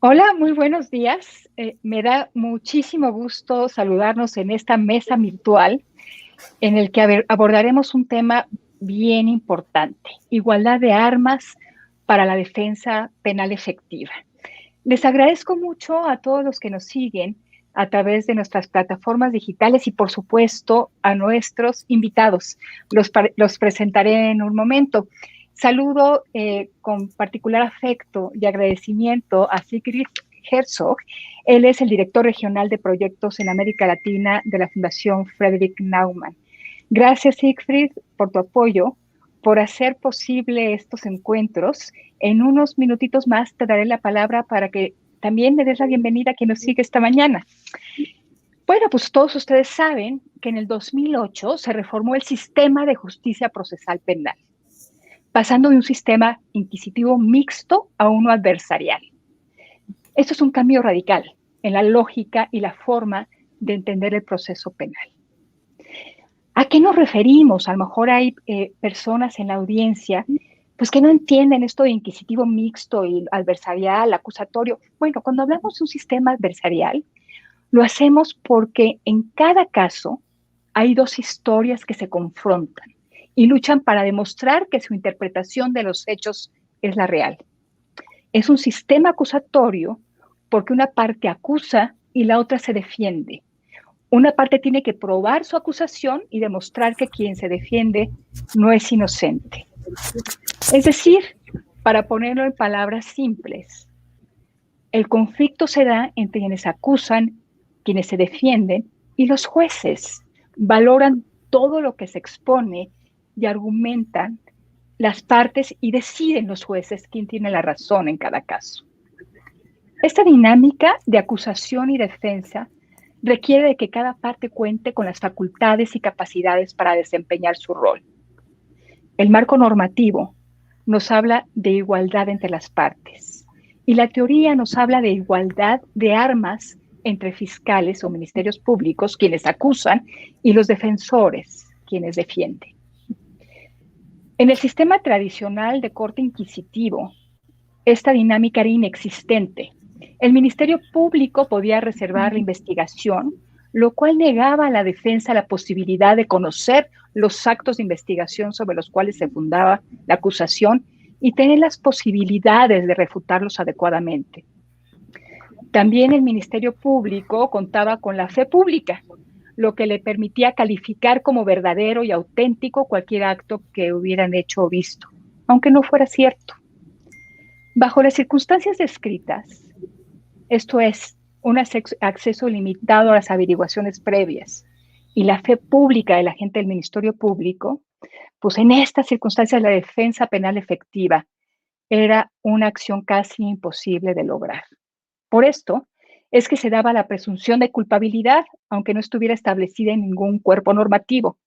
Hola, muy buenos días. Me da muchísimo gusto saludarnos en esta mesa virtual en el que abordaremos un tema bien importante, igualdad de armas para la defensa penal efectiva. Les agradezco mucho a todos los que nos siguen a través de nuestras plataformas digitales y, por supuesto, a nuestros invitados. Los presentaré en un momento. Saludo con particular afecto y agradecimiento a Sigrid Herzog. Él es el director regional de proyectos en América Latina de la Fundación Frederick Naumann. Gracias, Siegfried, por tu apoyo, por hacer posible estos encuentros. En unos minutitos más te daré la palabra para que también me des la bienvenida a quien nos sigue esta mañana. Bueno, pues todos ustedes saben que en el 2008 se reformó el sistema de justicia procesal penal, pasando de un sistema inquisitivo mixto a uno adversarial. Esto es un cambio radical en la lógica y la forma de entender el proceso penal. ¿A qué nos referimos? A lo mejor hay personas en la audiencia pues que no entienden esto de inquisitivo mixto y adversarial, acusatorio. Bueno, cuando hablamos de un sistema adversarial, lo hacemos porque en cada caso hay dos historias que se confrontan y luchan para demostrar que su interpretación de los hechos es la real. Es un sistema acusatorio porque una parte acusa y la otra se defiende. Una parte tiene que probar su acusación y demostrar que quien se defiende no es inocente. Es decir, para ponerlo en palabras simples, el conflicto se da entre quienes acusan, quienes se defienden, y los jueces valoran todo lo que se expone y argumentan las partes y deciden los jueces quién tiene la razón en cada caso. Esta dinámica de acusación y defensa requiere de que cada parte cuente con las facultades y capacidades para desempeñar su rol. El marco normativo nos habla de igualdad entre las partes y la teoría nos habla de igualdad de armas entre fiscales o ministerios públicos, quienes acusan, y los defensores, quienes defienden. En el sistema tradicional de corte inquisitivo, esta dinámica era inexistente. El Ministerio Público podía reservar la investigación, lo cual negaba a la defensa la posibilidad de conocer los actos de investigación sobre los cuales se fundaba la acusación y tener las posibilidades de refutarlos adecuadamente. También el Ministerio Público contaba con la fe pública, lo que le permitía calificar como verdadero y auténtico cualquier acto que hubieran hecho o visto, aunque no fuera cierto. Bajo las circunstancias descritas, esto es, un acceso limitado a las averiguaciones previas y la fe pública de la gente del Ministerio Público, pues en estas circunstancias la defensa penal efectiva era una acción casi imposible de lograr. Por esto es que se daba la presunción de culpabilidad, aunque no estuviera establecida en ningún cuerpo normativo.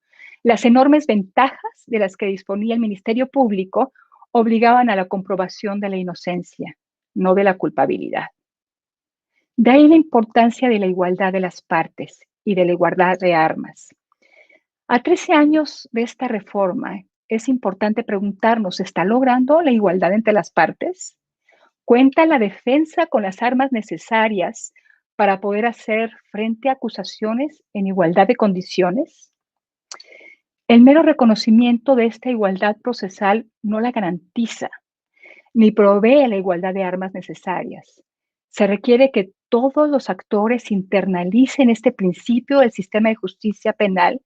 Las enormes ventajas de las que disponía el Ministerio Público obligaban a la comprobación de la inocencia, no de la culpabilidad. De ahí la importancia de la igualdad de las partes y de la igualdad de armas. A 13 años de esta reforma, es importante preguntarnos, ¿está logrando la igualdad entre las partes? ¿Cuenta la defensa con las armas necesarias para poder hacer frente a acusaciones en igualdad de condiciones? El mero reconocimiento de esta igualdad procesal no la garantiza, ni provee la igualdad de armas necesarias. Se requiere que todos los actores internalicen este principio del sistema de justicia penal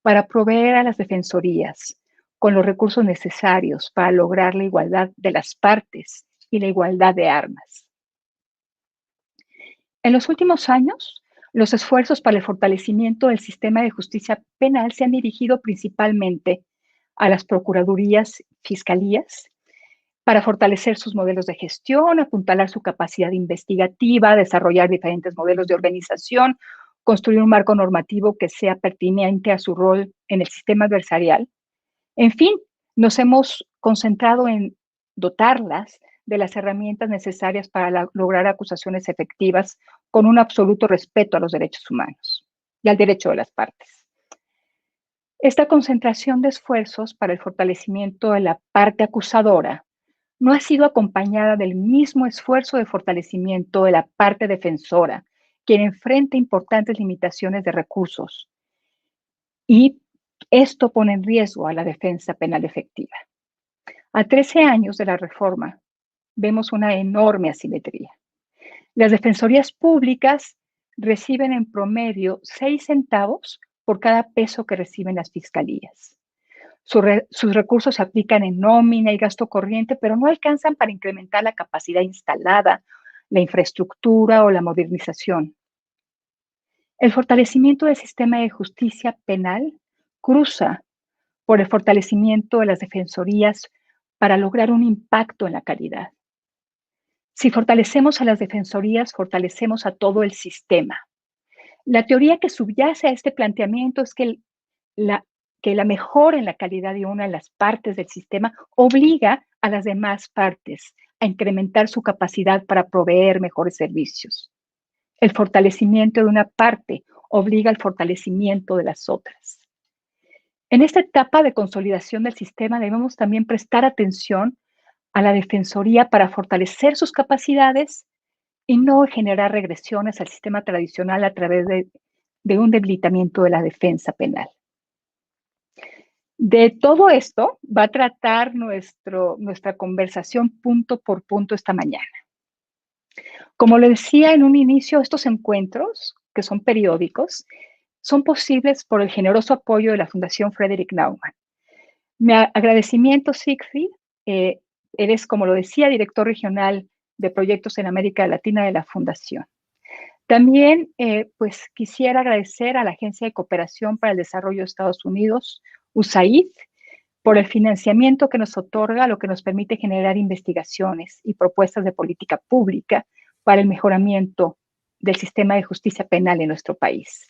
para proveer a las defensorías con los recursos necesarios para lograr la igualdad de las partes y la igualdad de armas. En los últimos años, los esfuerzos para el fortalecimiento del sistema de justicia penal se han dirigido principalmente a las procuradurías, fiscalías, para fortalecer sus modelos de gestión, apuntalar su capacidad investigativa, desarrollar diferentes modelos de organización, construir un marco normativo que sea pertinente a su rol en el sistema adversarial. En fin, nos hemos concentrado en dotarlas de las herramientas necesarias para lograr acusaciones efectivas con un absoluto respeto a los derechos humanos y al derecho de las partes. Esta concentración de esfuerzos para el fortalecimiento de la parte acusadora no ha sido acompañada del mismo esfuerzo de fortalecimiento de la parte defensora, quien enfrenta importantes limitaciones de recursos y esto pone en riesgo a la defensa penal efectiva. A 13 años de la reforma, vemos una enorme asimetría. Las defensorías públicas reciben en promedio 6 centavos por cada peso que reciben las fiscalías. Sus recursos se aplican en nómina y gasto corriente, pero no alcanzan para incrementar la capacidad instalada, la infraestructura o la modernización. El fortalecimiento del sistema de justicia penal cruza por el fortalecimiento de las defensorías para lograr un impacto en la calidad. Si fortalecemos a las defensorías, fortalecemos a todo el sistema. La teoría que subyace a este planteamiento es que la mejora en la calidad de una de las partes del sistema obliga a las demás partes a incrementar su capacidad para proveer mejores servicios. El fortalecimiento de una parte obliga al fortalecimiento de las otras. En esta etapa de consolidación del sistema debemos también prestar atención a la Defensoría para fortalecer sus capacidades y no generar regresiones al sistema tradicional a través de un debilitamiento de la defensa penal. De todo esto va a tratar nuestra conversación punto por punto esta mañana. Como le decía en un inicio, estos encuentros, que son periódicos, son posibles por el generoso apoyo de la Fundación Frederick Naumann. Mi agradecimiento, Siegfried. Eres, como lo decía, director regional de proyectos en América Latina de la Fundación. También, pues, quisiera agradecer a la Agencia de Cooperación para el Desarrollo de Estados Unidos, USAID, por el financiamiento que nos otorga, lo que nos permite generar investigaciones y propuestas de política pública para el mejoramiento del sistema de justicia penal en nuestro país.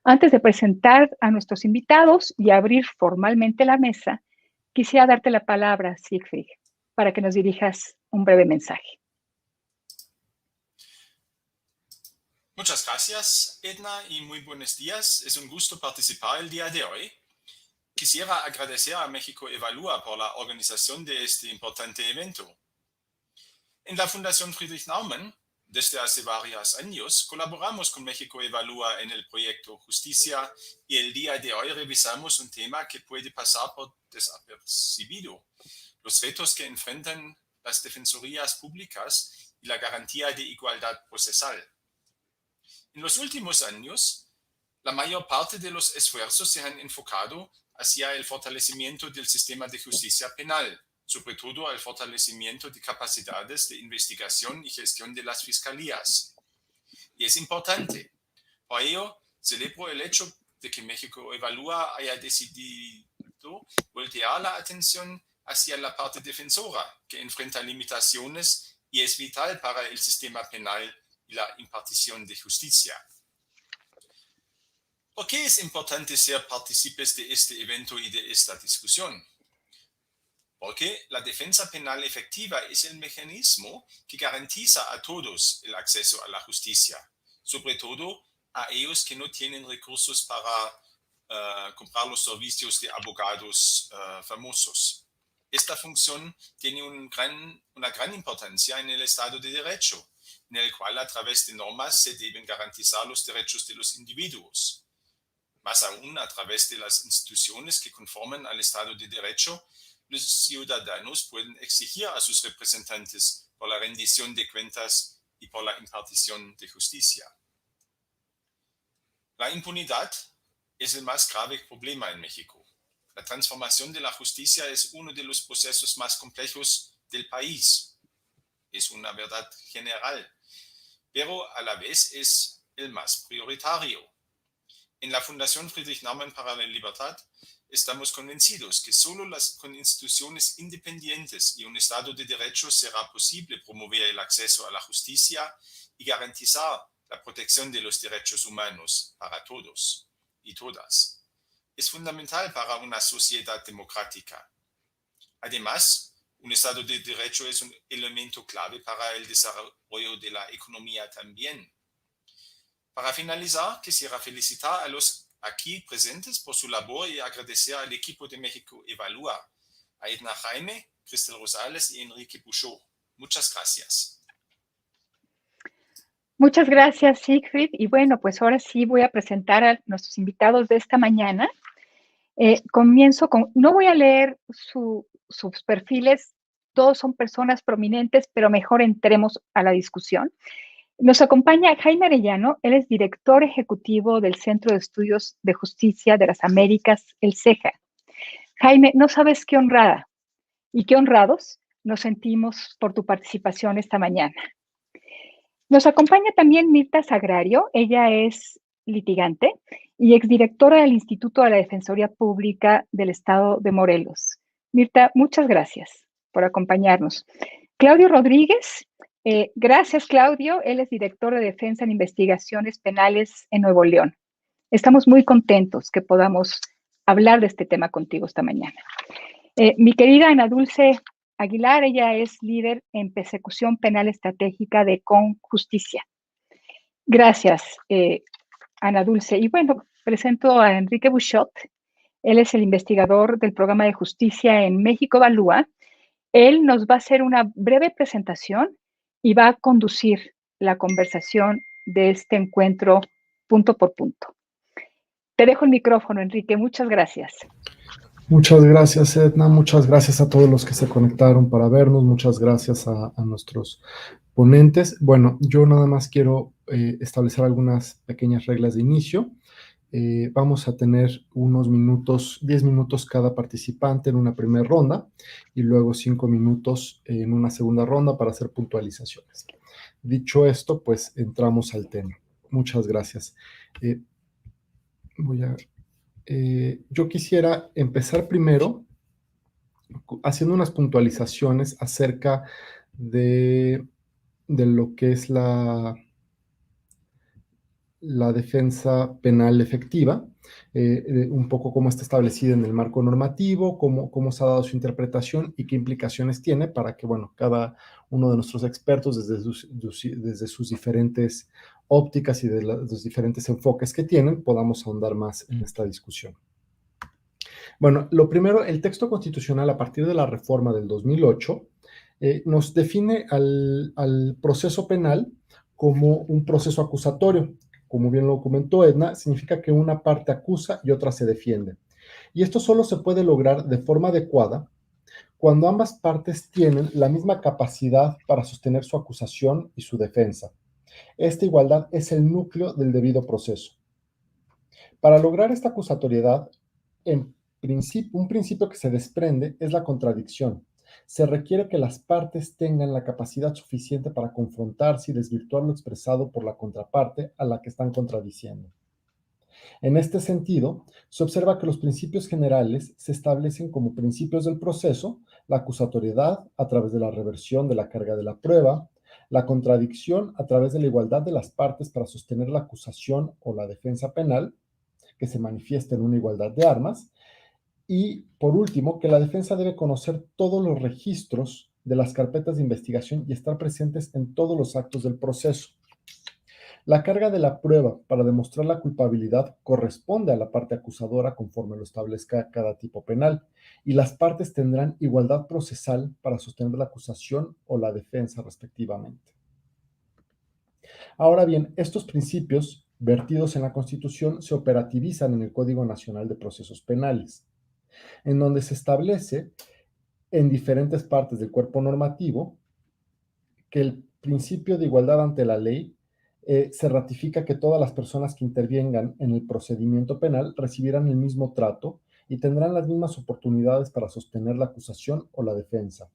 Antes de presentar a nuestros invitados y abrir formalmente la mesa, quisiera darte la palabra, Siegfried, para que nos dirijas un breve mensaje. Muchas gracias, Edna, y muy buenos días. Es un gusto participar el día de hoy. Quisiera agradecer a México Evalúa por la organización de este importante evento. En la Fundación Friedrich Naumann, desde hace varios años, colaboramos con México Evalúa en el proyecto Justicia y el día de hoy revisamos un tema que puede pasar por desapercibido: los retos que enfrentan las defensorías públicas y la garantía de igualdad procesal. En los últimos años, la mayor parte de los esfuerzos se han enfocado hacia el fortalecimiento del sistema de justicia penal, sobre todo al fortalecimiento de capacidades de investigación y gestión de las fiscalías. Y es importante. Por ello, celebro el hecho de que México Evalúa haya decidido voltear la atención hacia la parte defensora, que enfrenta limitaciones y es vital para el sistema penal y la impartición de justicia. ¿Por qué es importante ser partícipes de este evento y de esta discusión? Porque la defensa penal efectiva es el mecanismo que garantiza a todos el acceso a la justicia, sobre todo a ellos que no tienen recursos para comprar los servicios de abogados famosos. Esta función tiene una gran importancia en el Estado de Derecho, en el cual a través de normas se deben garantizar los derechos de los individuos. Más aún, a través de las instituciones que conforman al Estado de Derecho, los ciudadanos pueden exigir a sus representantes por la rendición de cuentas y por la impartición de justicia. La impunidad es el más grave problema en México. La transformación de la justicia es uno de los procesos más complejos del país. Es una verdad general, pero a la vez es el más prioritario. En la Fundación Friedrich Naumann para la Libertad estamos convencidos que solo con instituciones independientes y un Estado de Derecho será posible promover el acceso a la justicia y garantizar la protección de los derechos humanos para todos y todas. Es fundamental para una sociedad democrática. Además, un Estado de Derecho es un elemento clave para el desarrollo de la economía también. Para finalizar, quisiera felicitar a los aquí presentes por su labor y agradecer al equipo de México Evalúa, a Edna Jaime, Cristel Rosales y Enrique Buchó. Muchas gracias. Muchas gracias, Siegfried. Y bueno, pues ahora sí voy a presentar a nuestros invitados de esta mañana. Comienzo con, no voy a leer sus perfiles, todos son personas prominentes, pero mejor entremos a la discusión. Nos acompaña Jaime Arellano, él es director ejecutivo del Centro de Estudios de Justicia de las Américas, el CEJA. Jaime, no sabes qué honrada y qué honrados nos sentimos por tu participación esta mañana. Nos acompaña también Mirta Sagrario, ella es litigante y exdirectora del Instituto de la Defensoría Pública del Estado de Morelos. Mirta, muchas gracias por acompañarnos. Claudio Rodríguez, gracias Claudio, él es director de Defensa en Investigaciones Penales en Nuevo León. Estamos muy contentos que podamos hablar de este tema contigo esta mañana. Mi querida Ana Dulce Aguilar, ella es líder en persecución penal estratégica de ConJusticia. Gracias, Ana Dulce. Y bueno, presento a Enrique Buchot. Él es el investigador del programa de justicia en México Evalúa. Él nos va a hacer una breve presentación y va a conducir la conversación de este encuentro punto por punto. Te dejo el micrófono, Enrique. Muchas gracias. Muchas gracias, Edna. Muchas gracias a todos los que se conectaron para vernos. Muchas gracias a nuestros ponentes. Bueno, yo nada más quiero establecer algunas pequeñas reglas de inicio. Vamos a tener unos minutos, 10 minutos cada participante en una primera ronda y luego 5 minutos en una segunda ronda para hacer puntualizaciones. Dicho esto, pues entramos al tema. Muchas gracias. Yo quisiera empezar primero haciendo unas puntualizaciones acerca de lo que es la defensa penal efectiva, un poco cómo está establecida en el marco normativo, cómo se ha dado su interpretación y qué implicaciones tiene para que, bueno, cada uno de nuestros expertos desde sus diferentes ópticas y de los diferentes enfoques que tienen, podamos ahondar más en esta discusión. Bueno, lo primero, el texto constitucional a partir de la reforma del 2008 nos define al proceso penal como un proceso acusatorio. Como bien lo comentó Edna, significa que una parte acusa y otra se defiende. Y esto solo se puede lograr de forma adecuada cuando ambas partes tienen la misma capacidad para sostener su acusación y su defensa. Esta igualdad es el núcleo del debido proceso. Para lograr esta acusatoriedad, un principio que se desprende es la contradicción. Se requiere que las partes tengan la capacidad suficiente para confrontarse y desvirtuar lo expresado por la contraparte a la que están contradiciendo. En este sentido, se observa que los principios generales se establecen como principios del proceso, la acusatoriedad a través de la reversión de la carga de la prueba, la contradicción a través de la igualdad de las partes para sostener la acusación o la defensa penal, que se manifiesta en una igualdad de armas, y, por último, que la defensa debe conocer todos los registros de las carpetas de investigación y estar presentes en todos los actos del proceso. La carga de la prueba para demostrar la culpabilidad corresponde a la parte acusadora conforme lo establezca cada tipo penal, y las partes tendrán igualdad procesal para sostener la acusación o la defensa respectivamente. Ahora bien, estos principios vertidos en la Constitución se operativizan en el Código Nacional de Procesos Penales, en donde se establece en diferentes partes del cuerpo normativo que el principio de igualdad ante la ley se ratifica que todas las personas que intervengan en el procedimiento penal recibirán el mismo trato y tendrán las mismas oportunidades para sostener la acusación o la defensa.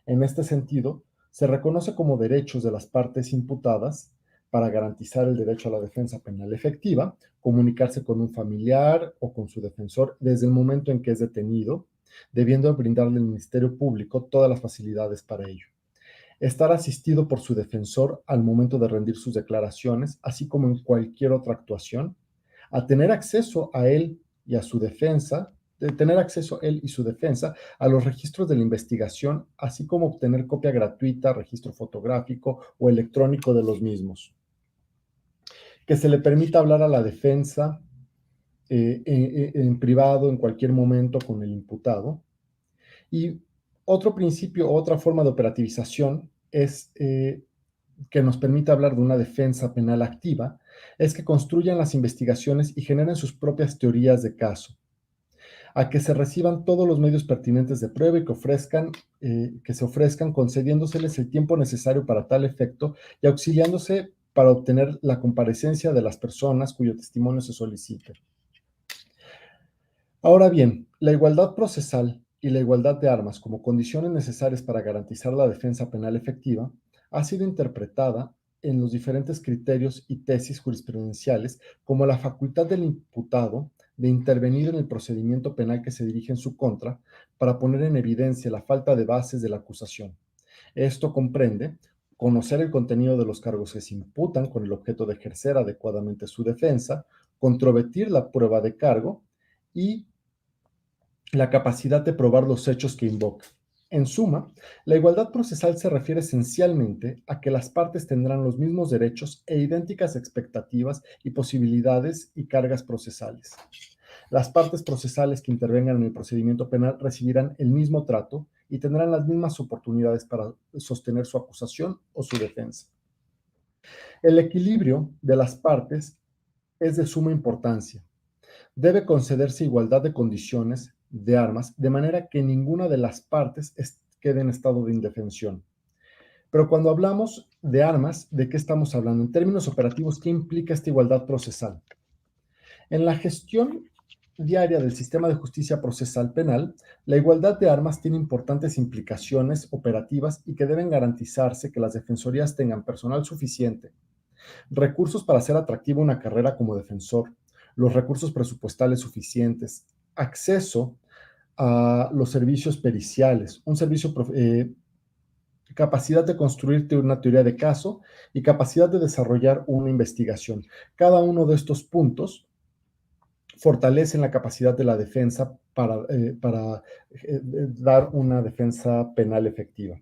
En este sentido, se reconoce como derechos de las partes imputadas para garantizar el derecho a la defensa penal efectiva, comunicarse con un familiar o con su defensor desde el momento en que es detenido, debiendo brindarle al Ministerio Público todas las facilidades para ello. Estar asistido por su defensor al momento de rendir sus declaraciones, así como en cualquier otra actuación, a tener acceso a él y a su defensa, a los registros de la investigación, así como obtener copia gratuita, registro fotográfico o electrónico de los mismos. Que se le permita hablar a la defensa en privado en cualquier momento con el imputado. Y Otro principio, otra forma de operativización es que nos permite hablar de una defensa penal activa, es que construyan las investigaciones y generen sus propias teorías de caso, a que se reciban todos los medios pertinentes de prueba y que se ofrezcan concediéndoseles el tiempo necesario para tal efecto y auxiliándose para obtener la comparecencia de las personas cuyo testimonio se solicite. Ahora bien, la igualdad procesal y la igualdad de armas como condiciones necesarias para garantizar la defensa penal efectiva ha sido interpretada en los diferentes criterios y tesis jurisprudenciales como la facultad del imputado de intervenir en el procedimiento penal que se dirige en su contra para poner en evidencia la falta de bases de la acusación. Esto comprende conocer el contenido de los cargos que se imputan con el objeto de ejercer adecuadamente su defensa, controvertir la prueba de cargo y la capacidad de probar los hechos que invoca. En suma, la igualdad procesal se refiere esencialmente a que las partes tendrán los mismos derechos e idénticas expectativas y posibilidades y cargas procesales. Las partes procesales que intervengan en el procedimiento penal recibirán el mismo trato y tendrán las mismas oportunidades para sostener su acusación o su defensa. El equilibrio de las partes es de suma importancia. Debe concederse igualdad de condiciones de armas, de manera que ninguna de las partes quede en estado de indefensión. Pero cuando hablamos de armas, ¿de qué estamos hablando? En términos operativos, ¿qué implica esta igualdad procesal? En la gestión diaria del sistema de justicia procesal penal, la igualdad de armas tiene importantes implicaciones operativas y que deben garantizarse que las defensorías tengan personal suficiente, recursos para hacer atractiva una carrera como defensor, los recursos presupuestales suficientes, acceso a los servicios periciales, capacidad de construirte una teoría de caso y capacidad de desarrollar una investigación. Cada uno de estos puntos fortalecen la capacidad de la defensa para dar una defensa penal efectiva.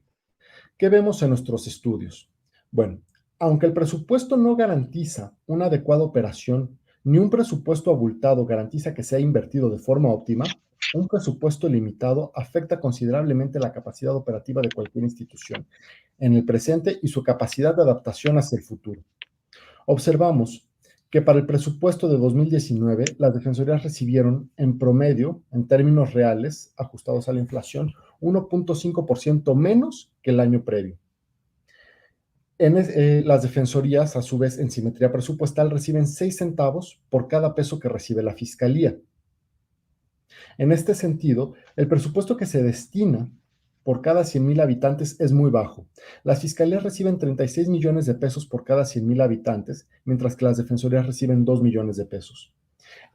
¿Qué vemos en nuestros estudios? Bueno, aunque el presupuesto no garantiza una adecuada operación, ni un presupuesto abultado garantiza que sea invertido de forma óptima, un presupuesto limitado afecta considerablemente la capacidad operativa de cualquier institución en el presente y su capacidad de adaptación hacia el futuro. Observamos que para el presupuesto de 2019, las defensorías recibieron en promedio, en términos reales, ajustados a la inflación, 1.5% menos que el año previo. Las defensorías, a su vez, en simetría presupuestal, reciben 6 centavos por cada peso que recibe la fiscalía. En este sentido, el presupuesto que se destina por cada 100,000 habitantes es muy bajo. Las fiscalías reciben 36 millones de pesos por cada 100,000 habitantes, mientras que las defensorías reciben 2 millones de pesos.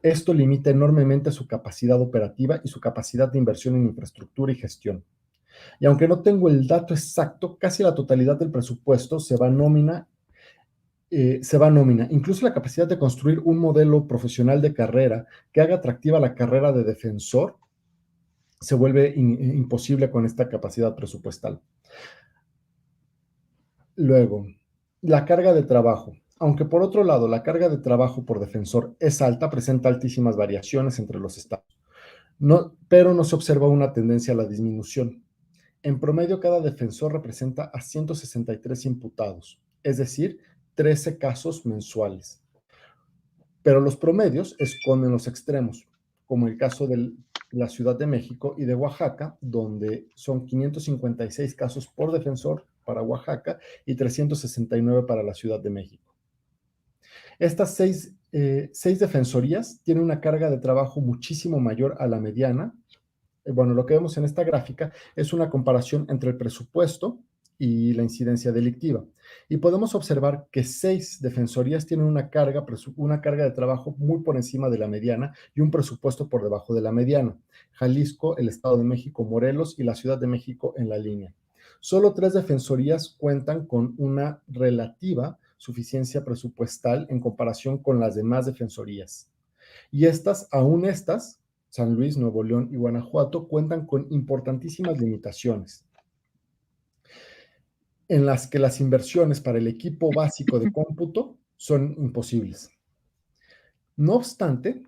Esto limita enormemente su capacidad operativa y su capacidad de inversión en infraestructura y gestión. Y aunque no tengo el dato exacto, casi la totalidad del presupuesto se va a nómina. Incluso la capacidad de construir un modelo profesional de carrera que haga atractiva la carrera de defensor se vuelve imposible con esta capacidad presupuestal. Luego, la carga de trabajo. Aunque por otro lado la carga de trabajo por defensor es alta, presenta altísimas variaciones entre los estados, pero no se observa una tendencia a la disminución. En promedio, cada defensor representa a 163 imputados, es decir, 13 casos mensuales. Pero los promedios esconden los extremos, como el caso de la Ciudad de México y de Oaxaca, donde son 556 casos por defensor para Oaxaca y 369 para la Ciudad de México. Estas seis defensorías tienen una carga de trabajo muchísimo mayor a la mediana. Bueno, lo que vemos en esta gráfica es una comparación entre el presupuesto y la incidencia delictiva. Y podemos observar que 6 defensorías tienen una carga de trabajo muy por encima de la mediana y un presupuesto por debajo de la mediana. Jalisco, el Estado de México, Morelos y la Ciudad de México en la línea. Solo 3 defensorías cuentan con una relativa suficiencia presupuestal en comparación con las demás defensorías. Y aún estas, San Luis, Nuevo León y Guanajuato, cuentan con importantísimas limitaciones, en las que las inversiones para el equipo básico de cómputo son imposibles. No obstante,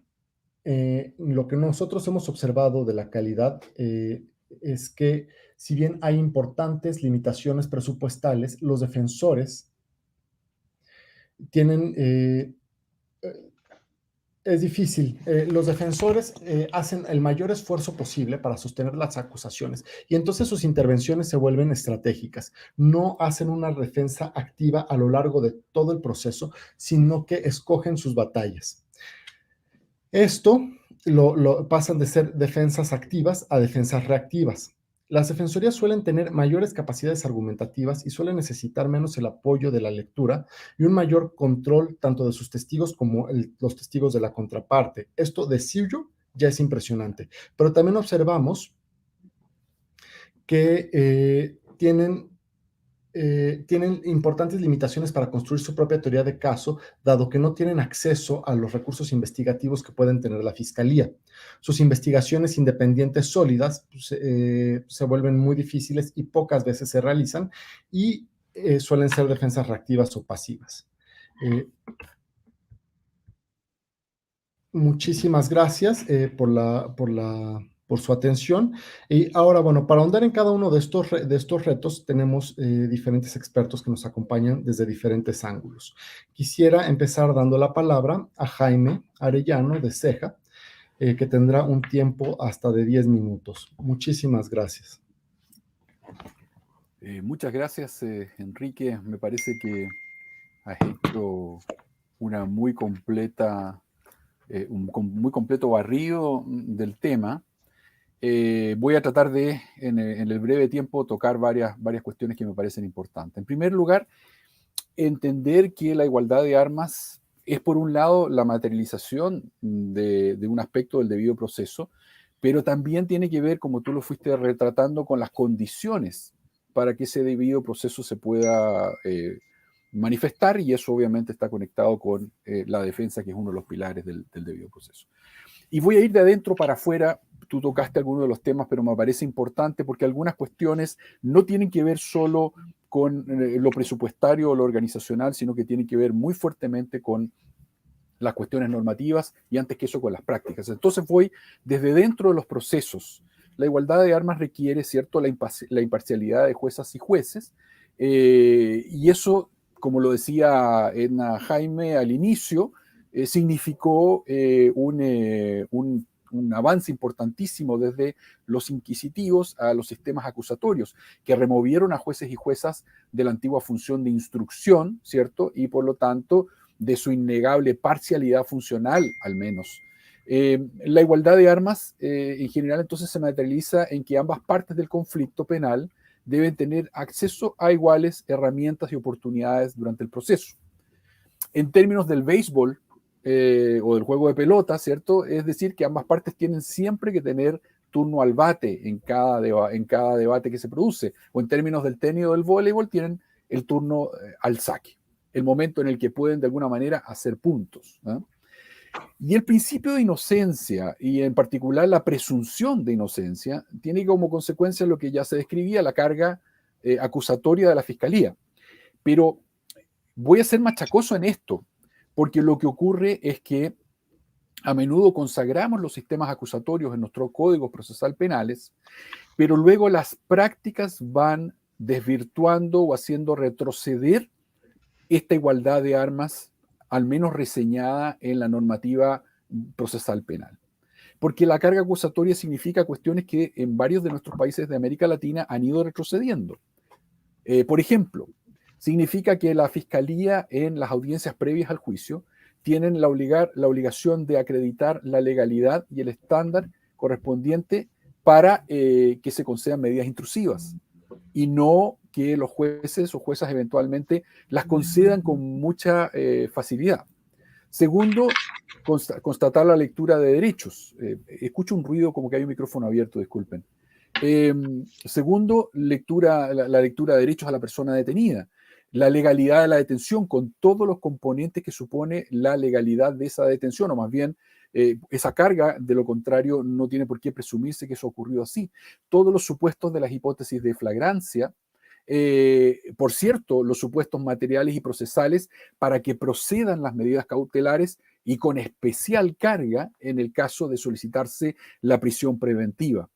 lo que nosotros hemos observado de la calidad es que si bien hay importantes limitaciones presupuestales, los defensores tienen es difícil. Los defensores hacen el mayor esfuerzo posible para sostener las acusaciones y entonces sus intervenciones se vuelven estratégicas. No hacen una defensa activa a lo largo de todo el proceso, sino que escogen sus batallas. Esto pasan de ser defensas activas a defensas reactivas. Las defensorías suelen tener mayores capacidades argumentativas y suelen necesitar menos el apoyo de la lectura y un mayor control tanto de sus testigos como los testigos de la contraparte. Esto de suyo ya es impresionante, pero también observamos que tienen importantes limitaciones para construir su propia teoría de caso, dado que no tienen acceso a los recursos investigativos que pueden tener la Fiscalía. Sus investigaciones independientes sólidas se vuelven muy difíciles y pocas veces se realizan y suelen ser defensas reactivas o pasivas. Muchísimas gracias por su atención. Y ahora, bueno, para ahondar en cada uno de estos retos, tenemos diferentes expertos que nos acompañan desde diferentes ángulos. Quisiera empezar dando la palabra a Jaime Arellano de CEJA, que tendrá un tiempo hasta de 10 minutos. Muchísimas gracias. Muchas gracias, Enrique. Me parece que has hecho una muy completa... un muy completo barrido del tema. Voy a tratar de, en el breve tiempo, tocar varias cuestiones que me parecen importantes. En primer lugar, entender que la igualdad de armas es, por un lado, la materialización de un aspecto del debido proceso, pero también tiene que ver, como tú lo fuiste retratando, con las condiciones para que ese debido proceso se pueda manifestar, y eso obviamente está conectado con la defensa, que es uno de los pilares del debido proceso. Y voy a ir de adentro para afuera. Tú tocaste algunos de los temas, pero me parece importante porque algunas cuestiones no tienen que ver solo con lo presupuestario o lo organizacional, sino que tienen que ver muy fuertemente con las cuestiones normativas y antes que eso con las prácticas. Entonces voy desde dentro de los procesos. La igualdad de armas requiere, ¿cierto?, la imparcialidad de juezas y jueces, y eso, como lo decía Edna Jaime al inicio, significó un avance importantísimo desde los inquisitivos a los sistemas acusatorios, que removieron a jueces y juezas de la antigua función de instrucción, ¿cierto?, y por lo tanto de su innegable parcialidad funcional, al menos. La igualdad de armas, en general, entonces se materializa en que ambas partes del conflicto penal deben tener acceso a iguales herramientas y oportunidades durante el proceso. En términos del béisbol o del juego de pelota, ¿cierto? Es decir, que ambas partes tienen siempre que tener turno al bate en cada debate que se produce. O en términos del tenis o del voleibol, tienen el turno al saque, el momento en el que pueden de alguna manera hacer puntos, ¿eh? Y el principio de inocencia, y en particular la presunción de inocencia, tiene como consecuencia lo que ya se describía, la carga acusatoria de la Fiscalía. Pero voy a ser machacoso en esto, porque lo que ocurre es que a menudo consagramos los sistemas acusatorios en nuestros códigos procesal penales, pero luego las prácticas van desvirtuando o haciendo retroceder esta igualdad de armas, al menos reseñada en la normativa procesal penal. Porque la carga acusatoria significa cuestiones que en varios de nuestros países de América Latina han ido retrocediendo. Por ejemplo, significa que la Fiscalía en las audiencias previas al juicio tienen la obligación de acreditar la legalidad y el estándar correspondiente para que se concedan medidas intrusivas, y no que los jueces o juezas eventualmente las concedan con mucha facilidad. Segundo, constatar la lectura de derechos. Escucho un ruido como que hay un micrófono abierto, disculpen. Segundo, la lectura de derechos a la persona detenida. La legalidad de la detención, con todos los componentes que supone la legalidad de esa detención, o más bien esa carga. De lo contrario, no tiene por qué presumirse que eso ha ocurrido así. Todos los supuestos de las hipótesis de flagrancia, por cierto, los supuestos materiales y procesales para que procedan las medidas cautelares, y con especial carga en el caso de solicitarse la prisión preventiva.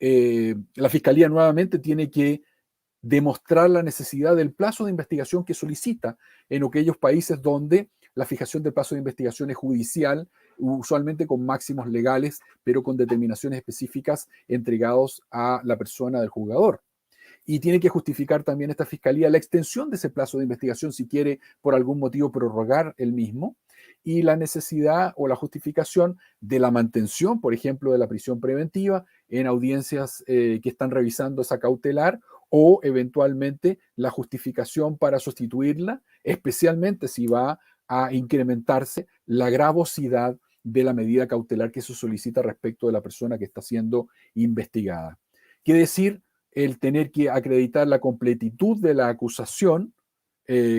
la Fiscalía nuevamente tiene que demostrar la necesidad del plazo de investigación que solicita en aquellos países donde la fijación del plazo de investigación es judicial, usualmente con máximos legales, pero con determinaciones específicas entregados a la persona del juzgador. Y tiene que justificar también esta fiscalía la extensión de ese plazo de investigación si quiere por algún motivo prorrogar el mismo, y la necesidad o la justificación de la mantención, por ejemplo, de la prisión preventiva en audiencias que están revisando esa cautelar, o eventualmente la justificación para sustituirla, especialmente si va a incrementarse la gravosidad de la medida cautelar que se solicita respecto de la persona que está siendo investigada. Quiere decir, el tener que acreditar la completitud de la acusación,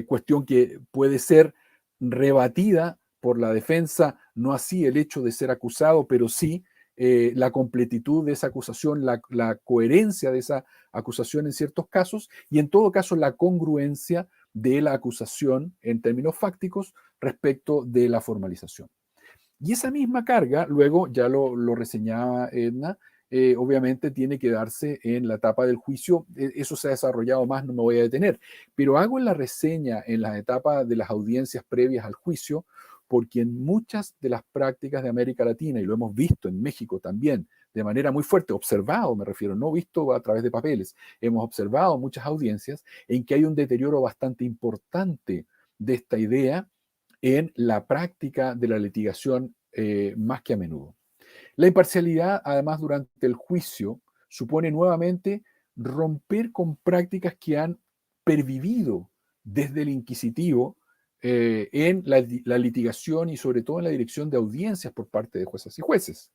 cuestión que puede ser rebatida por la defensa, no así el hecho de ser acusado, pero sí la completitud de esa acusación, la coherencia de esa acusación en ciertos casos, y en todo caso la congruencia de la acusación en términos fácticos respecto de la formalización. Y esa misma carga, luego ya lo reseñaba Edna, obviamente tiene que darse en la etapa del juicio. Eso se ha desarrollado más, no me voy a detener, pero hago la reseña en la etapa de las audiencias previas al juicio, porque en muchas de las prácticas de América Latina, y lo hemos visto en México también, de manera muy fuerte, observado me refiero, no visto a través de papeles, hemos observado muchas audiencias en que hay un deterioro bastante importante de esta idea en la práctica de la litigación más que a menudo. La imparcialidad, además, durante el juicio, supone nuevamente romper con prácticas que han pervivido desde el inquisitivo en la litigación y sobre todo en la dirección de audiencias por parte de juezas y jueces.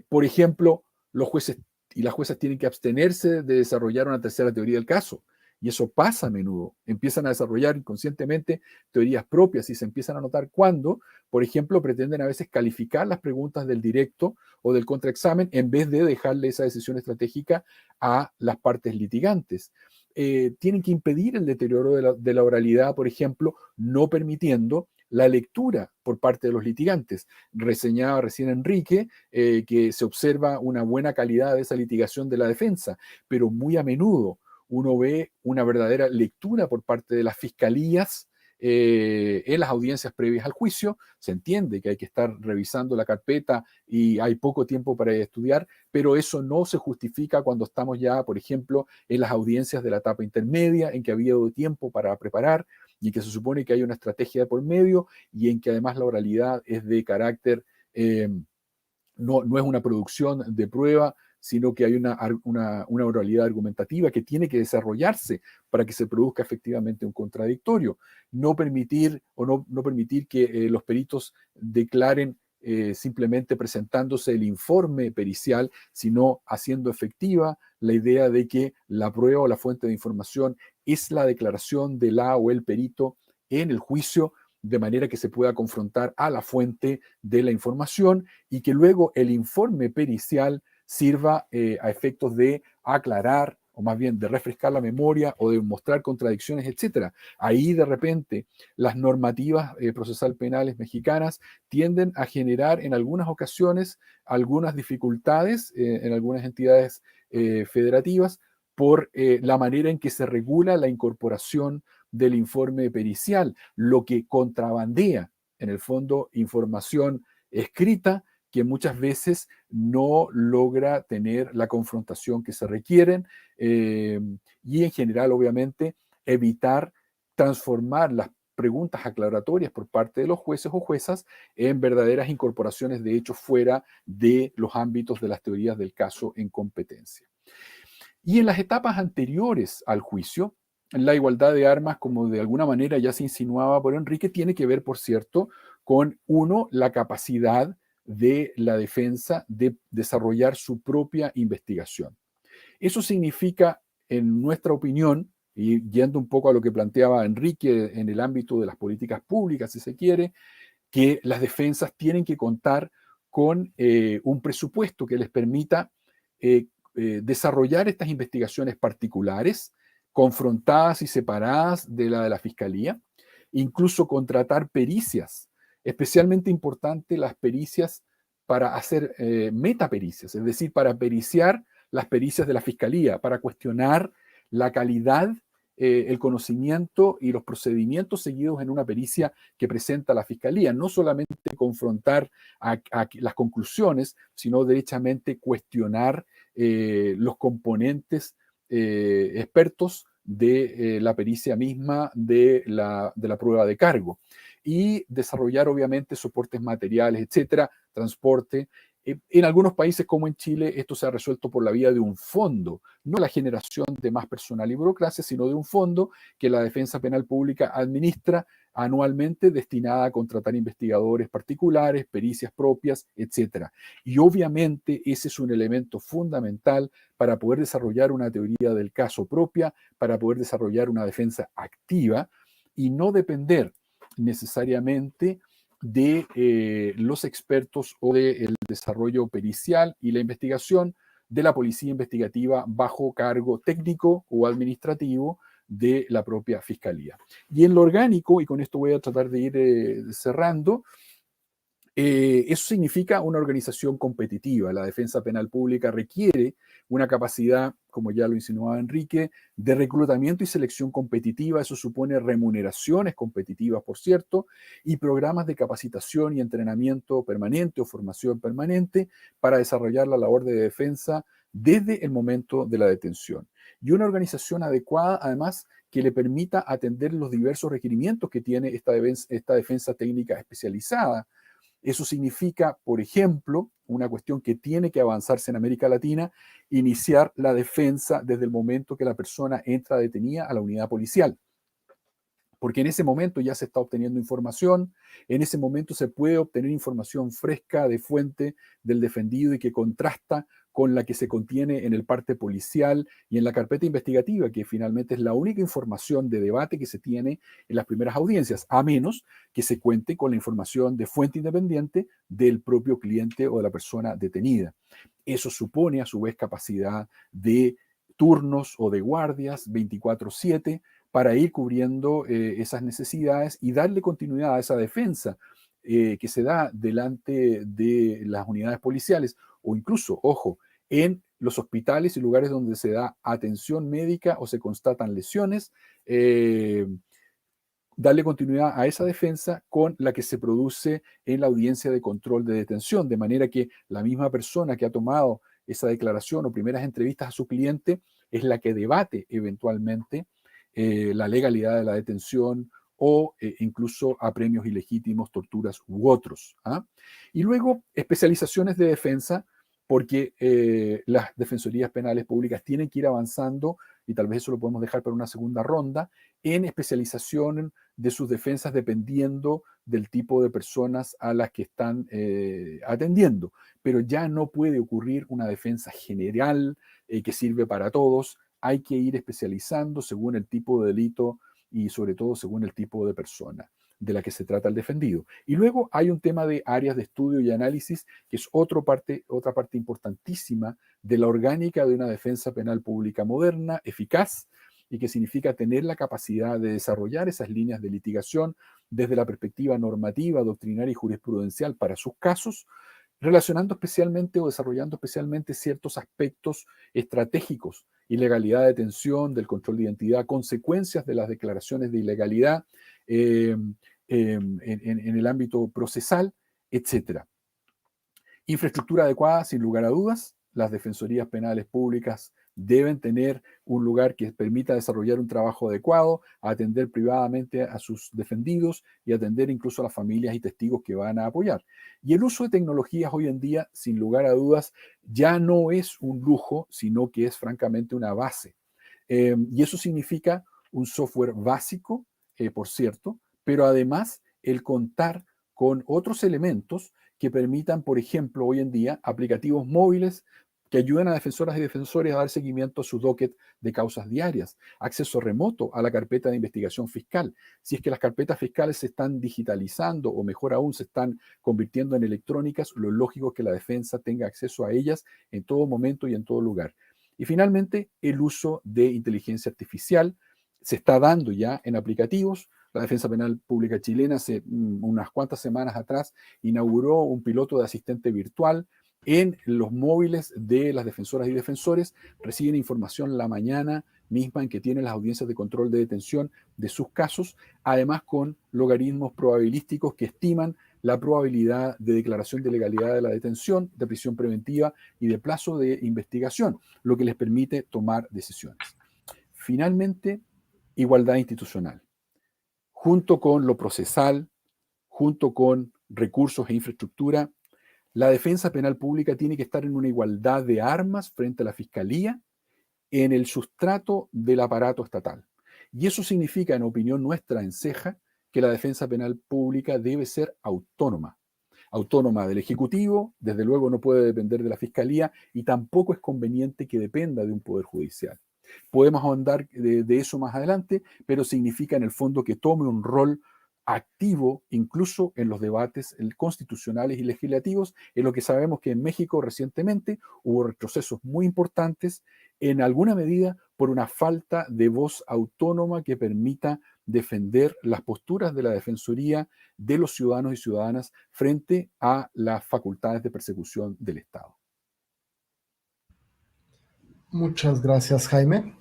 Por ejemplo, los jueces y las juezas tienen que abstenerse de desarrollar una tercera teoría del caso. Y eso pasa a menudo. Empiezan a desarrollar inconscientemente teorías propias y se empiezan a notar cuando, por ejemplo, pretenden a veces calificar las preguntas del directo o del contraexamen en vez de dejarle esa decisión estratégica a las partes litigantes. Tienen que impedir el deterioro de la oralidad, por ejemplo, no permitiendo la lectura por parte de los litigantes. Reseñaba recién Enrique que se observa una buena calidad de esa litigación de la defensa, pero muy a menudo uno ve una verdadera lectura por parte de las fiscalías en las audiencias previas al juicio. Se entiende que hay que estar revisando la carpeta y hay poco tiempo para estudiar, pero eso no se justifica cuando estamos ya, por ejemplo, en las audiencias de la etapa intermedia, en que ha habido tiempo para preparar y que se supone que hay una estrategia de por medio y en que además la oralidad es de carácter, no es una producción de prueba, sino que hay una oralidad argumentativa que tiene que desarrollarse para que se produzca efectivamente un contradictorio. No permitir no permitir que los peritos declaren simplemente presentándose el informe pericial, sino haciendo efectiva la idea de que la prueba o la fuente de información es la declaración de la o el perito en el juicio, de manera que se pueda confrontar a la fuente de la información y que luego el informe pericial sirva a efectos de aclarar, o más bien de refrescar la memoria o de mostrar contradicciones, etc. Ahí de repente las normativas procesal penales mexicanas tienden a generar en algunas ocasiones algunas dificultades en algunas entidades federativas por la manera en que se regula la incorporación del informe pericial, lo que contrabandea en el fondo información escrita que muchas veces no logra tener la confrontación que se requieren y en general, obviamente, evitar transformar las preguntas aclaratorias por parte de los jueces o juezas en verdaderas incorporaciones de hechos fuera de los ámbitos de las teorías del caso en competencia. Y en las etapas anteriores al juicio, la igualdad de armas, como de alguna manera ya se insinuaba por Enrique, tiene que ver, por cierto, con, uno, la capacidad de la defensa de desarrollar su propia investigación. Eso significa, en nuestra opinión, y yendo un poco a lo que planteaba Enrique en el ámbito de las políticas públicas, si se quiere, que las defensas tienen que contar con un presupuesto que les permita desarrollar estas investigaciones particulares, confrontadas y separadas de la fiscalía, incluso contratar pericias, especialmente importante las pericias para hacer metapericias, es decir, para periciar las pericias de la fiscalía, para cuestionar la calidad, el conocimiento y los procedimientos seguidos en una pericia que presenta la fiscalía. No solamente confrontar a las conclusiones, sino derechamente cuestionar los componentes expertos de la pericia misma de la prueba de cargo y desarrollar obviamente soportes materiales, etcétera, transporte. En algunos países como en Chile esto se ha resuelto por la vía de un fondo, no la generación de más personal y burocracia, sino de un fondo que la Defensa Penal Pública administra anualmente destinada a contratar investigadores particulares, pericias propias, etcétera. Y obviamente ese es un elemento fundamental para poder desarrollar una teoría del caso propia, para poder desarrollar una defensa activa y no depender necesariamente de los expertos o del desarrollo pericial y la investigación de la policía investigativa bajo cargo técnico o administrativo de la propia fiscalía. Y en lo orgánico, y con esto voy a tratar de ir cerrando, eso significa una organización competitiva. La defensa penal pública requiere una capacidad, como ya lo insinuaba Enrique, de reclutamiento y selección competitiva. Eso supone remuneraciones competitivas, por cierto, y programas de capacitación y entrenamiento permanente o formación permanente para desarrollar la labor de defensa desde el momento de la detención. Y una organización adecuada, además, que le permita atender los diversos requerimientos que tiene esta defensa técnica especializada. Eso significa, por ejemplo, una cuestión que tiene que avanzarse en América Latina, iniciar la defensa desde el momento que la persona entra detenida a la unidad policial. Porque en ese momento ya se está obteniendo información, en ese momento se puede obtener información fresca de fuente del defendido y que contrasta con la que se contiene en el parte policial y en la carpeta investigativa, que finalmente es la única información de debate que se tiene en las primeras audiencias, a menos que se cuente con la información de fuente independiente del propio cliente o de la persona detenida. Eso supone a su vez capacidad de turnos o de guardias 24/7 para ir cubriendo esas necesidades y darle continuidad a esa defensa que se da delante de las unidades policiales o incluso, ojo, en los hospitales y lugares donde se da atención médica o se constatan lesiones, darle continuidad a esa defensa con la que se produce en la audiencia de control de detención, de manera que la misma persona que ha tomado esa declaración o primeras entrevistas a su cliente es la que debate eventualmente la legalidad de la detención o incluso apremios ilegítimos, torturas u otros. ¿Ah? Y luego, especializaciones de defensa, porque las defensorías penales públicas tienen que ir avanzando, y tal vez eso lo podemos dejar para una segunda ronda, en especialización de sus defensas dependiendo del tipo de personas a las que están atendiendo. Pero ya no puede ocurrir una defensa general que sirve para todos. Hay que ir especializando según el tipo de delito y sobre todo según el tipo de persona de la que se trata el defendido. Y luego hay un tema de áreas de estudio y análisis, que es otra parte importantísima de la orgánica de una defensa penal pública moderna, eficaz, y que significa tener la capacidad de desarrollar esas líneas de litigación desde la perspectiva normativa, doctrinaria y jurisprudencial para sus casos, relacionando especialmente o desarrollando especialmente ciertos aspectos estratégicos, ilegalidad de detención, del control de identidad, consecuencias de las declaraciones de ilegalidad en el ámbito procesal, etc. Infraestructura adecuada, sin lugar a dudas. Las defensorías penales públicas deben tener un lugar que permita desarrollar un trabajo adecuado, atender privadamente a sus defendidos y atender incluso a las familias y testigos que van a apoyar. Y el uso de tecnologías hoy en día, sin lugar a dudas, ya no es un lujo, sino que es francamente una base. Y eso significa un software básico, por cierto, pero además el contar con otros elementos que permitan, por ejemplo, hoy en día, aplicativos móviles que ayuden a defensoras y defensores a dar seguimiento a su docket de causas diarias, acceso remoto a la carpeta de investigación fiscal. Si es que las carpetas fiscales se están digitalizando o mejor aún se están convirtiendo en electrónicas, lo lógico es que la defensa tenga acceso a ellas en todo momento y en todo lugar. Y finalmente, el uso de inteligencia artificial se está dando ya en aplicativos. La Defensa Penal Pública chilena hace unas cuantas semanas atrás inauguró un piloto de asistente virtual en los móviles de las defensoras y defensores. Reciben información la mañana misma en que tienen las audiencias de control de detención de sus casos, además con logaritmos probabilísticos que estiman la probabilidad de declaración de legalidad de la detención, de prisión preventiva y de plazo de investigación, lo que les permite tomar decisiones. Finalmente, igualdad institucional. Junto con lo procesal, junto con recursos e infraestructura, la defensa penal pública tiene que estar en una igualdad de armas frente a la fiscalía en el sustrato del aparato estatal. Y eso significa, en opinión nuestra en Ceja, que la defensa penal pública debe ser autónoma. Autónoma del Ejecutivo, desde luego no puede depender de la Fiscalía y tampoco es conveniente que dependa de un Poder Judicial. Podemos ahondar de eso más adelante, pero significa en el fondo que tome un rol activo incluso en los debates constitucionales y legislativos, en lo que sabemos que en México recientemente hubo retrocesos muy importantes, en alguna medida por una falta de voz autónoma que permita defender las posturas de la Defensoría de los ciudadanos y ciudadanas frente a las facultades de persecución del Estado. Muchas gracias, Jaime.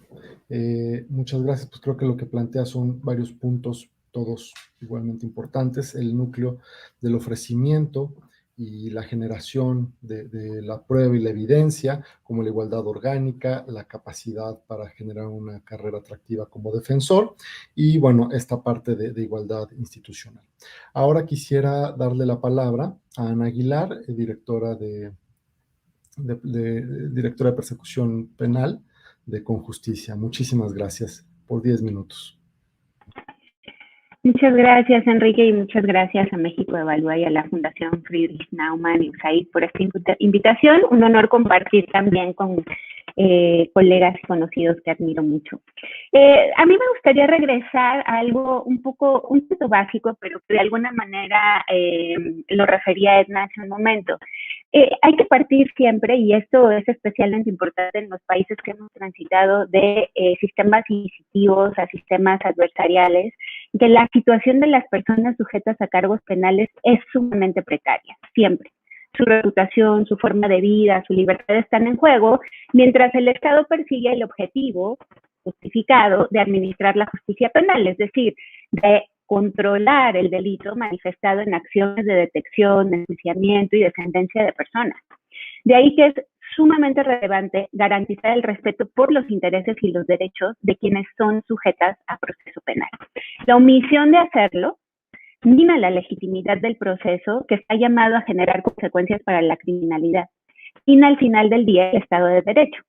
Muchas gracias. Pues creo que lo que plantea son varios puntos, todos igualmente importantes. El núcleo del ofrecimiento y la generación de la prueba y la evidencia, como la igualdad orgánica, la capacidad para generar una carrera atractiva como defensor y, bueno, esta parte de igualdad institucional. Ahora quisiera darle la palabra a Ana Aguilar, directora de persecución penal de Conjusticia. Muchísimas gracias por 10 minutos. Muchas gracias, Enrique, y muchas gracias a México Evalúa y a la Fundación Friedrich Naumann y USAID por esta invitación. Un honor compartir también con colegas y conocidos que admiro mucho. A mí me gustaría regresar a algo un poco básico, pero que de alguna manera lo refería Edna hace un momento. Hay que partir siempre, y esto es especialmente importante en los países que hemos transitado de sistemas inquisitivos a sistemas adversariales, que la situación de las personas sujetas a cargos penales es sumamente precaria, siempre. Su reputación, su forma de vida, su libertad están en juego, mientras el Estado persigue el objetivo justificado de administrar la justicia penal, es decir, de controlar el delito manifestado en acciones de detección, enjuiciamiento y de sentencia de personas. De ahí que es sumamente relevante garantizar el respeto por los intereses y los derechos de quienes son sujetas a proceso penal. La omisión de hacerlo mina la legitimidad del proceso que está llamado a generar consecuencias para la criminalidad. Y al final del día el Estado de Derecho.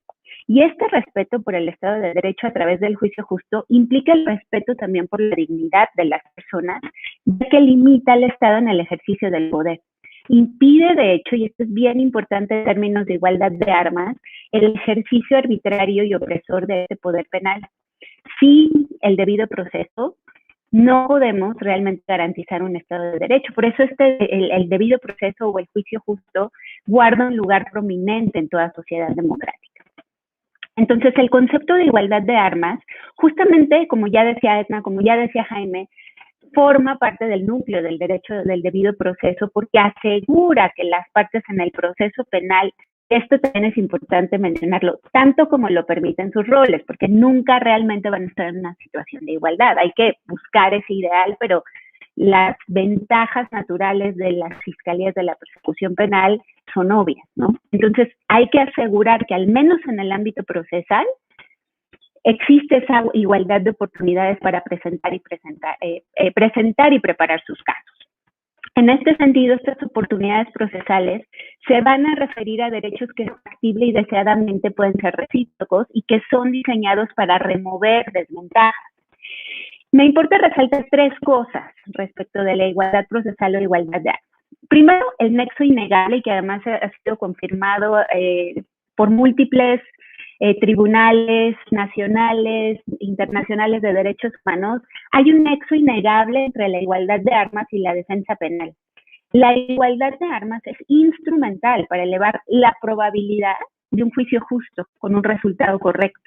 Y este respeto por el Estado de Derecho a través del juicio justo implica el respeto también por la dignidad de las personas, ya que limita al Estado en el ejercicio del poder. Impide, de hecho, y esto es bien importante en términos de igualdad de armas, el ejercicio arbitrario y opresor de este poder penal. Sin el debido proceso, no podemos realmente garantizar un Estado de Derecho. Por eso el debido proceso o el juicio justo guarda un lugar prominente en toda sociedad democrática. Entonces, el concepto de igualdad de armas, justamente, como ya decía Edna, como ya decía Jaime, forma parte del núcleo del derecho del debido proceso porque asegura que las partes en el proceso penal, esto también es importante mencionarlo, tanto como lo permiten sus roles, porque nunca realmente van a estar en una situación de igualdad. Hay que buscar ese ideal, pero las ventajas naturales de las fiscalías de la persecución penal son obvias, ¿no? Entonces, hay que asegurar que al menos en el ámbito procesal existe esa igualdad de oportunidades para presentar y preparar sus casos. En este sentido, estas oportunidades procesales se van a referir a derechos que factible y deseadamente pueden ser recíprocos y que son diseñados para remover desventajas. Me importa resaltar tres cosas respecto de la igualdad procesal o igualdad de armas. Primero, el nexo innegable, que además ha sido confirmado por múltiples tribunales nacionales, internacionales de derechos humanos. Hay un nexo innegable entre la igualdad de armas y la defensa penal. La igualdad de armas es instrumental para elevar la probabilidad de un juicio justo con un resultado correcto.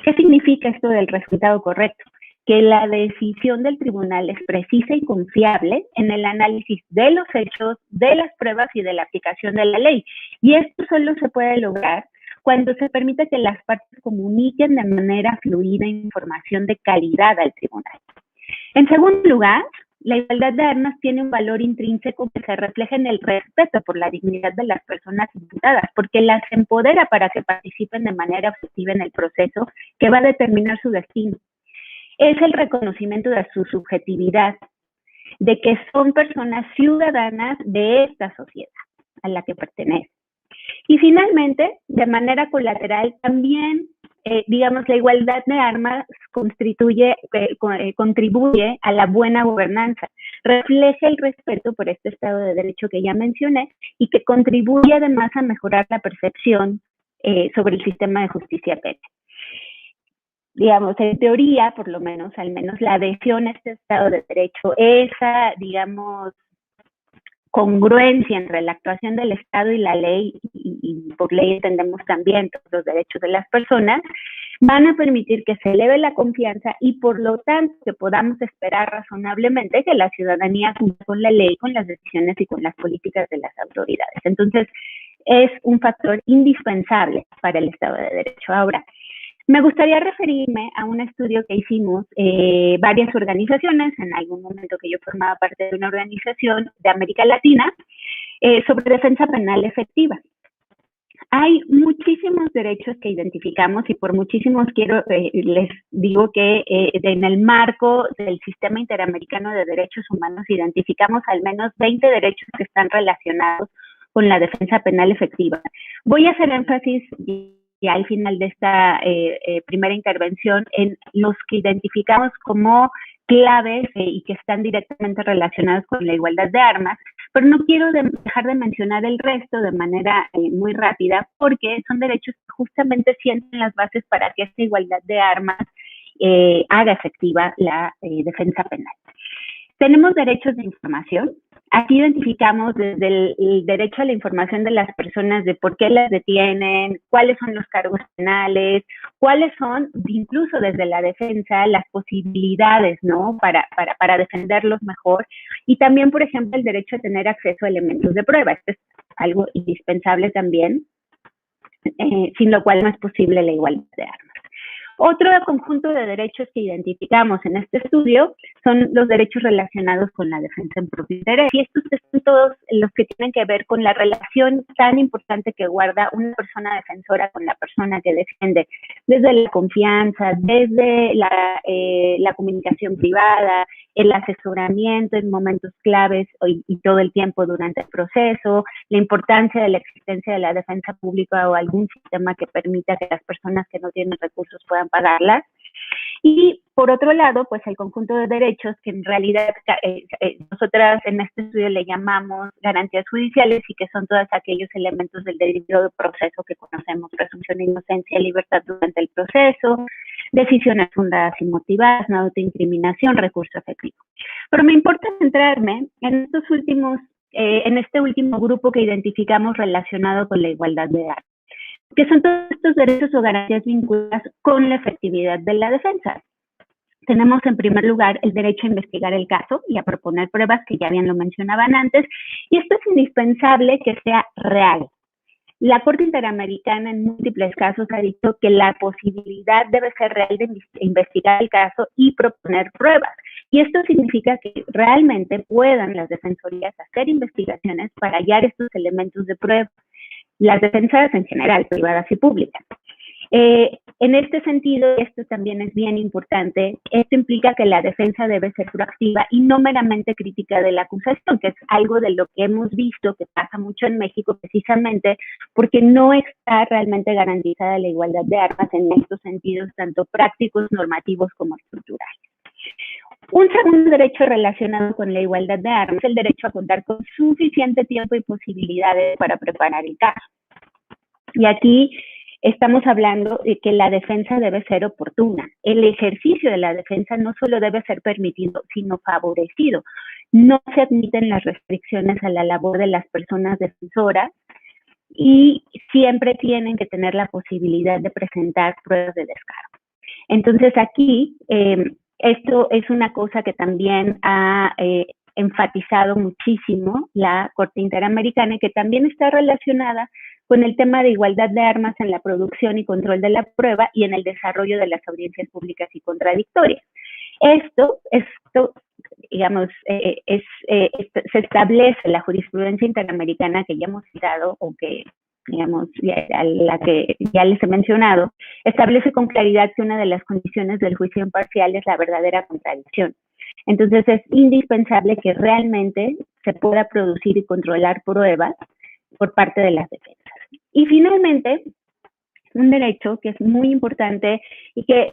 ¿Qué significa esto del resultado correcto? que la decisión del tribunal es precisa y confiable en el análisis de los hechos, de las pruebas y de la aplicación de la ley. Y esto solo se puede lograr cuando se permite que las partes comuniquen de manera fluida información de calidad al tribunal. En segundo lugar, la igualdad de armas tiene un valor intrínseco que se refleja en el respeto por la dignidad de las personas imputadas, porque las empodera para que participen de manera efectiva en el proceso que va a determinar su destino. Es el reconocimiento de su subjetividad, de que son personas ciudadanas de esta sociedad a la que pertenecen. Y finalmente, de manera colateral, también, digamos, la igualdad de armas contribuye a la buena gobernanza, refleja el respeto por este Estado de Derecho que ya mencioné y que contribuye además a mejorar la percepción sobre el sistema de justicia penal. Digamos, en teoría, por lo menos, al menos la adhesión a este Estado de Derecho, esa, digamos, congruencia entre la actuación del Estado y la ley, y por ley entendemos también todos los derechos de las personas, van a permitir que se eleve la confianza y por lo tanto que podamos esperar razonablemente que la ciudadanía cumpla con la ley, con las decisiones y con las políticas de las autoridades. Entonces, es un factor indispensable para el Estado de Derecho. Ahora, me gustaría referirme a un estudio que hicimos varias organizaciones, en algún momento que yo formaba parte de una organización de América Latina, sobre defensa penal efectiva. Hay muchísimos derechos que identificamos y por muchísimos les digo que en el marco del Sistema Interamericano de Derechos Humanos identificamos al menos 20 derechos que están relacionados con la defensa penal efectiva. Voy a hacer énfasis ya al final de esta primera intervención en los que identificamos como claves y que están directamente relacionados con la igualdad de armas, pero no quiero dejar de mencionar el resto de manera muy rápida porque son derechos que justamente sienten las bases para que esta igualdad de armas haga efectiva la defensa penal. Tenemos derechos de información. Aquí identificamos desde el derecho a la información de las personas de por qué las detienen, cuáles son los cargos penales, cuáles son, incluso desde la defensa, las posibilidades, ¿no? Para defenderlos mejor. Y también, por ejemplo, el derecho a tener acceso a elementos de prueba. Esto es algo indispensable también, sin lo cual no es posible la igualdad de armas. Otro conjunto de derechos que identificamos en este estudio son los derechos relacionados con la defensa en propio interés. Y estos son todos los que tienen que ver con la relación tan importante que guarda una persona defensora con la persona que defiende, desde la confianza, desde la comunicación privada, el asesoramiento en momentos claves y todo el tiempo durante el proceso, la importancia de la existencia de la defensa pública o algún sistema que permita que las personas que no tienen recursos puedan pagarlas. Y por otro lado, pues el conjunto de derechos que en realidad nosotras en este estudio le llamamos garantías judiciales y que son todos aquellos elementos del debido proceso que conocemos: presunción de inocencia, libertad durante el proceso, decisiones fundadas y motivadas, no autoincriminación, recurso efectivo. Pero me importa centrarme en este último grupo que identificamos relacionado con la igualdad de armas, que son todos estos derechos o garantías vinculadas con la efectividad de la defensa. Tenemos en primer lugar el derecho a investigar el caso y a proponer pruebas, que ya bien lo mencionaban antes, y esto es indispensable que sea real. La Corte Interamericana en múltiples casos ha dicho que la posibilidad debe ser real de investigar el caso y proponer pruebas. Y esto significa que realmente puedan las defensorías hacer investigaciones para hallar estos elementos de prueba. Las defensas en general, privadas y públicas. En este sentido, esto también es bien importante. Esto implica que la defensa debe ser proactiva y no meramente crítica de la acusación, que es algo de lo que hemos visto que pasa mucho en México, precisamente porque no está realmente garantizada la igualdad de armas en estos sentidos, tanto prácticos, normativos como estructurales. Un segundo derecho relacionado con la igualdad de armas es el derecho a contar con suficiente tiempo y posibilidades para preparar el caso. Y aquí estamos hablando de que la defensa debe ser oportuna. El ejercicio de la defensa no solo debe ser permitido, sino favorecido. No se admiten las restricciones a la labor de las personas defensoras y siempre tienen que tener la posibilidad de presentar pruebas de descargo. Entonces aquí Esto es una cosa que también ha enfatizado muchísimo la Corte Interamericana y que también está relacionada con el tema de igualdad de armas en la producción y control de la prueba y en el desarrollo de las audiencias públicas y contradictorias. Esto digamos, se establece la jurisprudencia interamericana que ya hemos citado o que, digamos, a la que ya les he mencionado, establece con claridad que una de las condiciones del juicio imparcial es la verdadera contradicción. Entonces es indispensable que realmente se pueda producir y controlar pruebas por parte de las defensas. Y finalmente, un derecho que es muy importante y que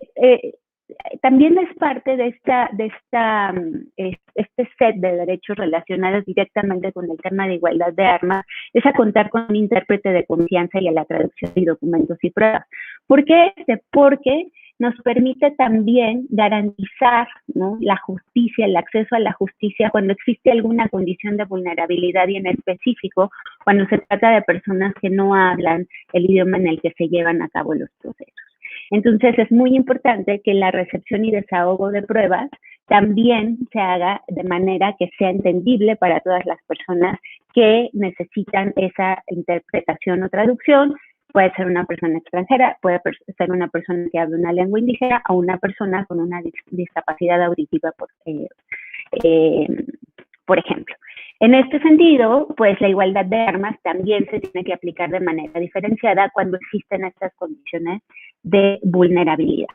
también es parte de este set de derechos relacionados directamente con el tema de igualdad de armas, es a contar con un intérprete de confianza y a la traducción de documentos y pruebas. ¿Por qué? Porque nos permite también garantizar, ¿no?, la justicia, el acceso a la justicia cuando existe alguna condición de vulnerabilidad y en específico cuando se trata de personas que no hablan el idioma en el que se llevan a cabo los procesos. Entonces es muy importante que la recepción y desahogo de pruebas también se haga de manera que sea entendible para todas las personas que necesitan esa interpretación o traducción. Puede ser una persona extranjera, puede ser una persona que habla una lengua indígena o una persona con una discapacidad auditiva, por ejemplo. En este sentido, pues la igualdad de armas también se tiene que aplicar de manera diferenciada cuando existen estas condiciones de vulnerabilidad.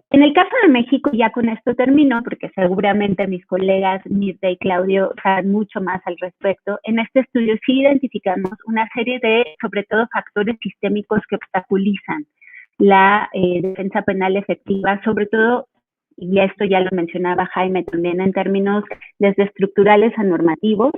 En el caso de México, ya con esto termino, porque seguramente mis colegas Mirta y Claudio saben mucho más al respecto. En este estudio sí identificamos una serie de, sobre todo, factores sistémicos que obstaculizan la defensa penal efectiva, sobre todo, y esto ya lo mencionaba Jaime también, en términos desde estructurales a normativos.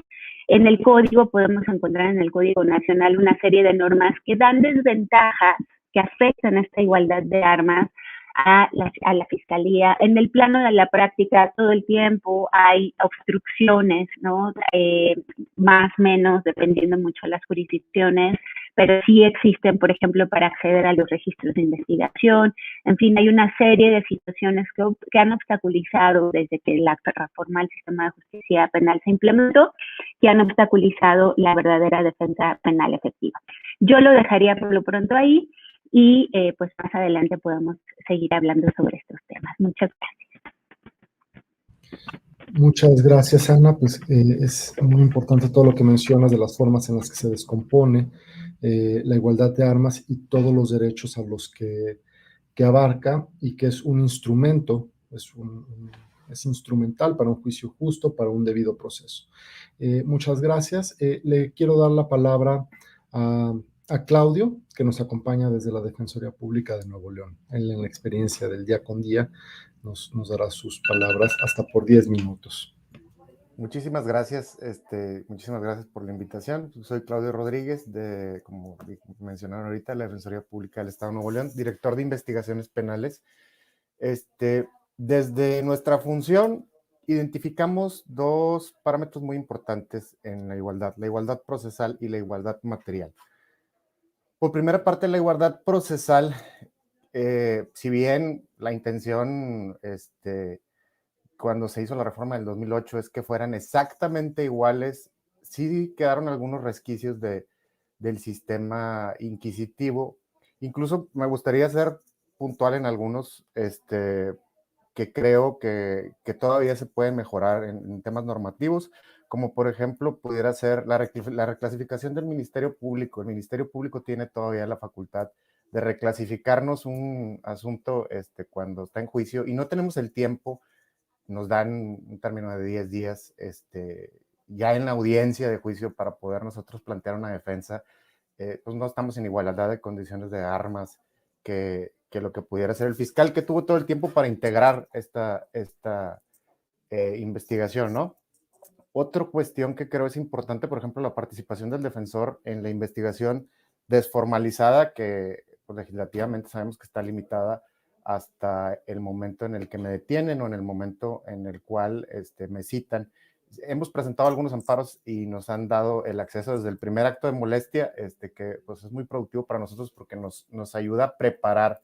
En el código podemos encontrar en el Código Nacional una serie de normas que dan desventajas que afectan esta igualdad de armas a la Fiscalía. En el plano de la práctica, todo el tiempo hay obstrucciones, ¿no? Más o menos, dependiendo mucho de las jurisdicciones, pero sí existen, por ejemplo, para acceder a los registros de investigación. En fin, hay una serie de situaciones que han obstaculizado desde que la reforma al sistema de justicia penal se implementó, que han obstaculizado la verdadera defensa penal efectiva. Yo lo dejaría por lo pronto ahí. Y pues más adelante podemos seguir hablando sobre estos temas. Muchas gracias. Muchas gracias, Ana. Pues es muy importante todo lo que mencionas de las formas en las que se descompone la igualdad de armas y todos los derechos a los que abarca y que es un instrumento, es instrumental para un juicio justo, para un debido proceso. Muchas gracias. Le quiero dar la palabra a Claudio, que nos acompaña desde la Defensoría Pública de Nuevo León. Él, en la experiencia del día con día, nos dará sus palabras hasta por 10 minutos. Muchísimas gracias, muchísimas gracias por la invitación. Soy Claudio Rodríguez, como mencionaron ahorita, la Defensoría Pública del Estado de Nuevo León, director de investigaciones penales. Desde nuestra función identificamos dos parámetros muy importantes en la igualdad procesal y la igualdad material. Por primera parte, la igualdad procesal, si bien la intención cuando se hizo la reforma del 2008 es que fueran exactamente iguales, sí quedaron algunos resquicios del sistema inquisitivo. Incluso me gustaría ser puntual en algunos que creo que todavía se pueden mejorar en temas normativos, como por ejemplo pudiera ser la reclasificación del Ministerio Público. El Ministerio Público tiene todavía la facultad de reclasificarnos un asunto cuando está en juicio y no tenemos el tiempo. Nos dan un término de 10 días ya en la audiencia de juicio para poder nosotros plantear una defensa. Pues no estamos en igualdad de condiciones de armas que lo que pudiera ser el fiscal, que tuvo todo el tiempo para integrar esta investigación, ¿no? Otra cuestión que creo es importante, por ejemplo, la participación del defensor en la investigación desformalizada, que pues, legislativamente sabemos que está limitada hasta el momento en el que me detienen o en el momento en el cual me citan. Hemos presentado algunos amparos y nos han dado el acceso desde el primer acto de molestia, que pues, es muy productivo para nosotros porque nos ayuda a preparar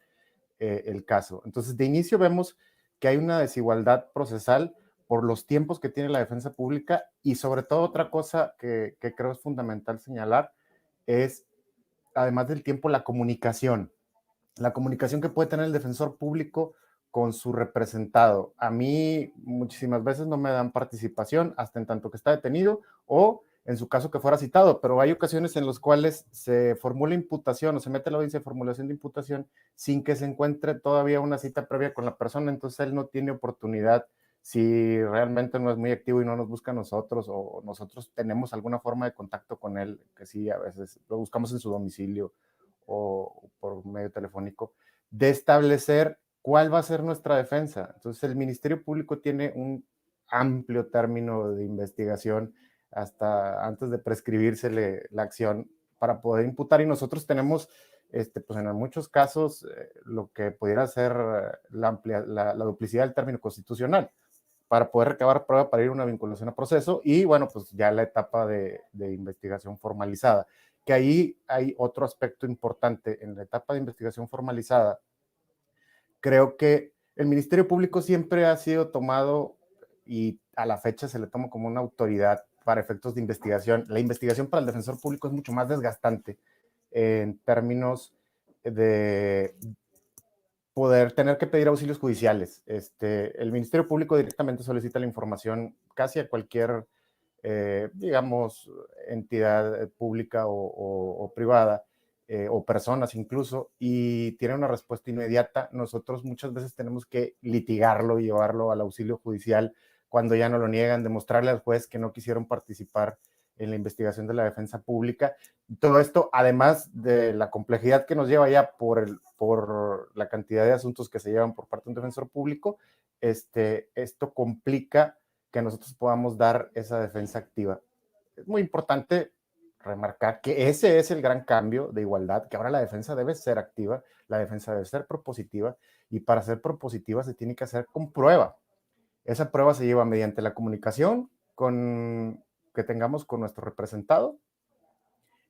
el caso. Entonces, de inicio vemos que hay una desigualdad procesal por los tiempos que tiene la defensa pública y sobre todo otra cosa que creo es fundamental señalar es, además del tiempo, la comunicación que puede tener el defensor público con su representado. A mí muchísimas veces no me dan participación hasta en tanto que está detenido o en su caso que fuera citado, pero hay ocasiones en las cuales se formula imputación o se mete la audiencia de formulación de imputación sin que se encuentre todavía una cita previa con la persona, entonces él no tiene oportunidad si realmente no es muy activo y no nos busca a nosotros o nosotros tenemos alguna forma de contacto con él, que sí, a veces lo buscamos en su domicilio o por medio telefónico, de establecer cuál va a ser nuestra defensa. Entonces el Ministerio Público tiene un amplio término de investigación hasta antes de prescribírsele la acción para poder imputar y nosotros tenemos, pues en muchos casos, lo que pudiera ser la duplicidad del término constitucional para poder recabar prueba para ir a una vinculación a proceso y bueno, pues ya la etapa de investigación formalizada, que ahí hay otro aspecto importante en la etapa de investigación formalizada. Creo que el Ministerio Público siempre ha sido tomado y a la fecha se le toma como una autoridad para efectos de investigación. La investigación para el defensor público es mucho más desgastante en términos de poder tener que pedir auxilios judiciales. El Ministerio Público directamente solicita la información casi a cualquier, digamos, entidad pública o privada, o personas incluso, y tiene una respuesta inmediata. Nosotros muchas veces tenemos que litigarlo y llevarlo al auxilio judicial cuando ya no lo niegan, demostrarle al juez que no quisieron participar en la investigación de la defensa pública. Todo esto, además de la complejidad que nos lleva ya por la cantidad de asuntos que se llevan por parte de un defensor público, esto complica que nosotros podamos dar esa defensa activa. Es muy importante remarcar que ese es el gran cambio de igualdad, que ahora la defensa debe ser activa, la defensa debe ser propositiva, y para ser propositiva se tiene que hacer con prueba. Esa prueba se lleva mediante la comunicación que tengamos con nuestro representado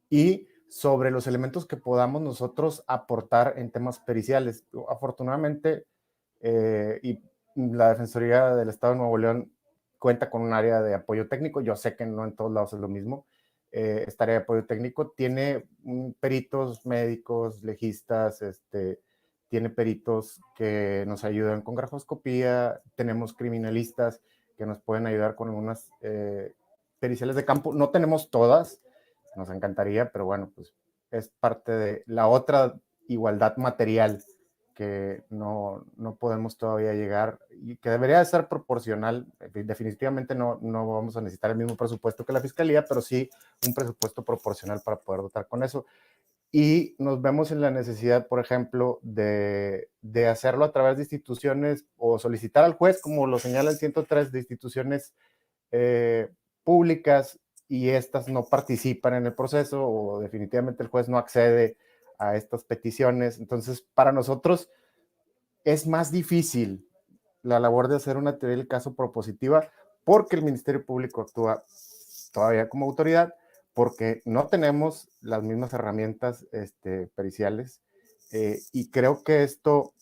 y sobre los elementos que podamos nosotros aportar en temas periciales. Afortunadamente, y la Defensoría del Estado de Nuevo León cuenta con un área de apoyo técnico. Yo sé que no en todos lados es lo mismo. Esta área de apoyo técnico tiene peritos médicos, legistas, tiene peritos que nos ayudan con grafoscopía, tenemos criminalistas que nos pueden ayudar con algunas periciales de campo. No tenemos todas, nos encantaría, pero bueno, pues es parte de la otra igualdad material que no podemos todavía llegar y que debería de ser proporcional. Definitivamente no vamos a necesitar el mismo presupuesto que la Fiscalía, pero sí un presupuesto proporcional para poder dotar con eso. Y nos vemos en la necesidad, por ejemplo, de hacerlo a través de instituciones o solicitar al juez, como lo señala el 103, de instituciones públicas y estas no participan en el proceso o definitivamente el juez no accede a estas peticiones. Entonces, para nosotros es más difícil la labor de hacer una teoría del caso propositiva porque el Ministerio Público actúa todavía como autoridad, porque no tenemos las mismas herramientas periciales, y creo que esto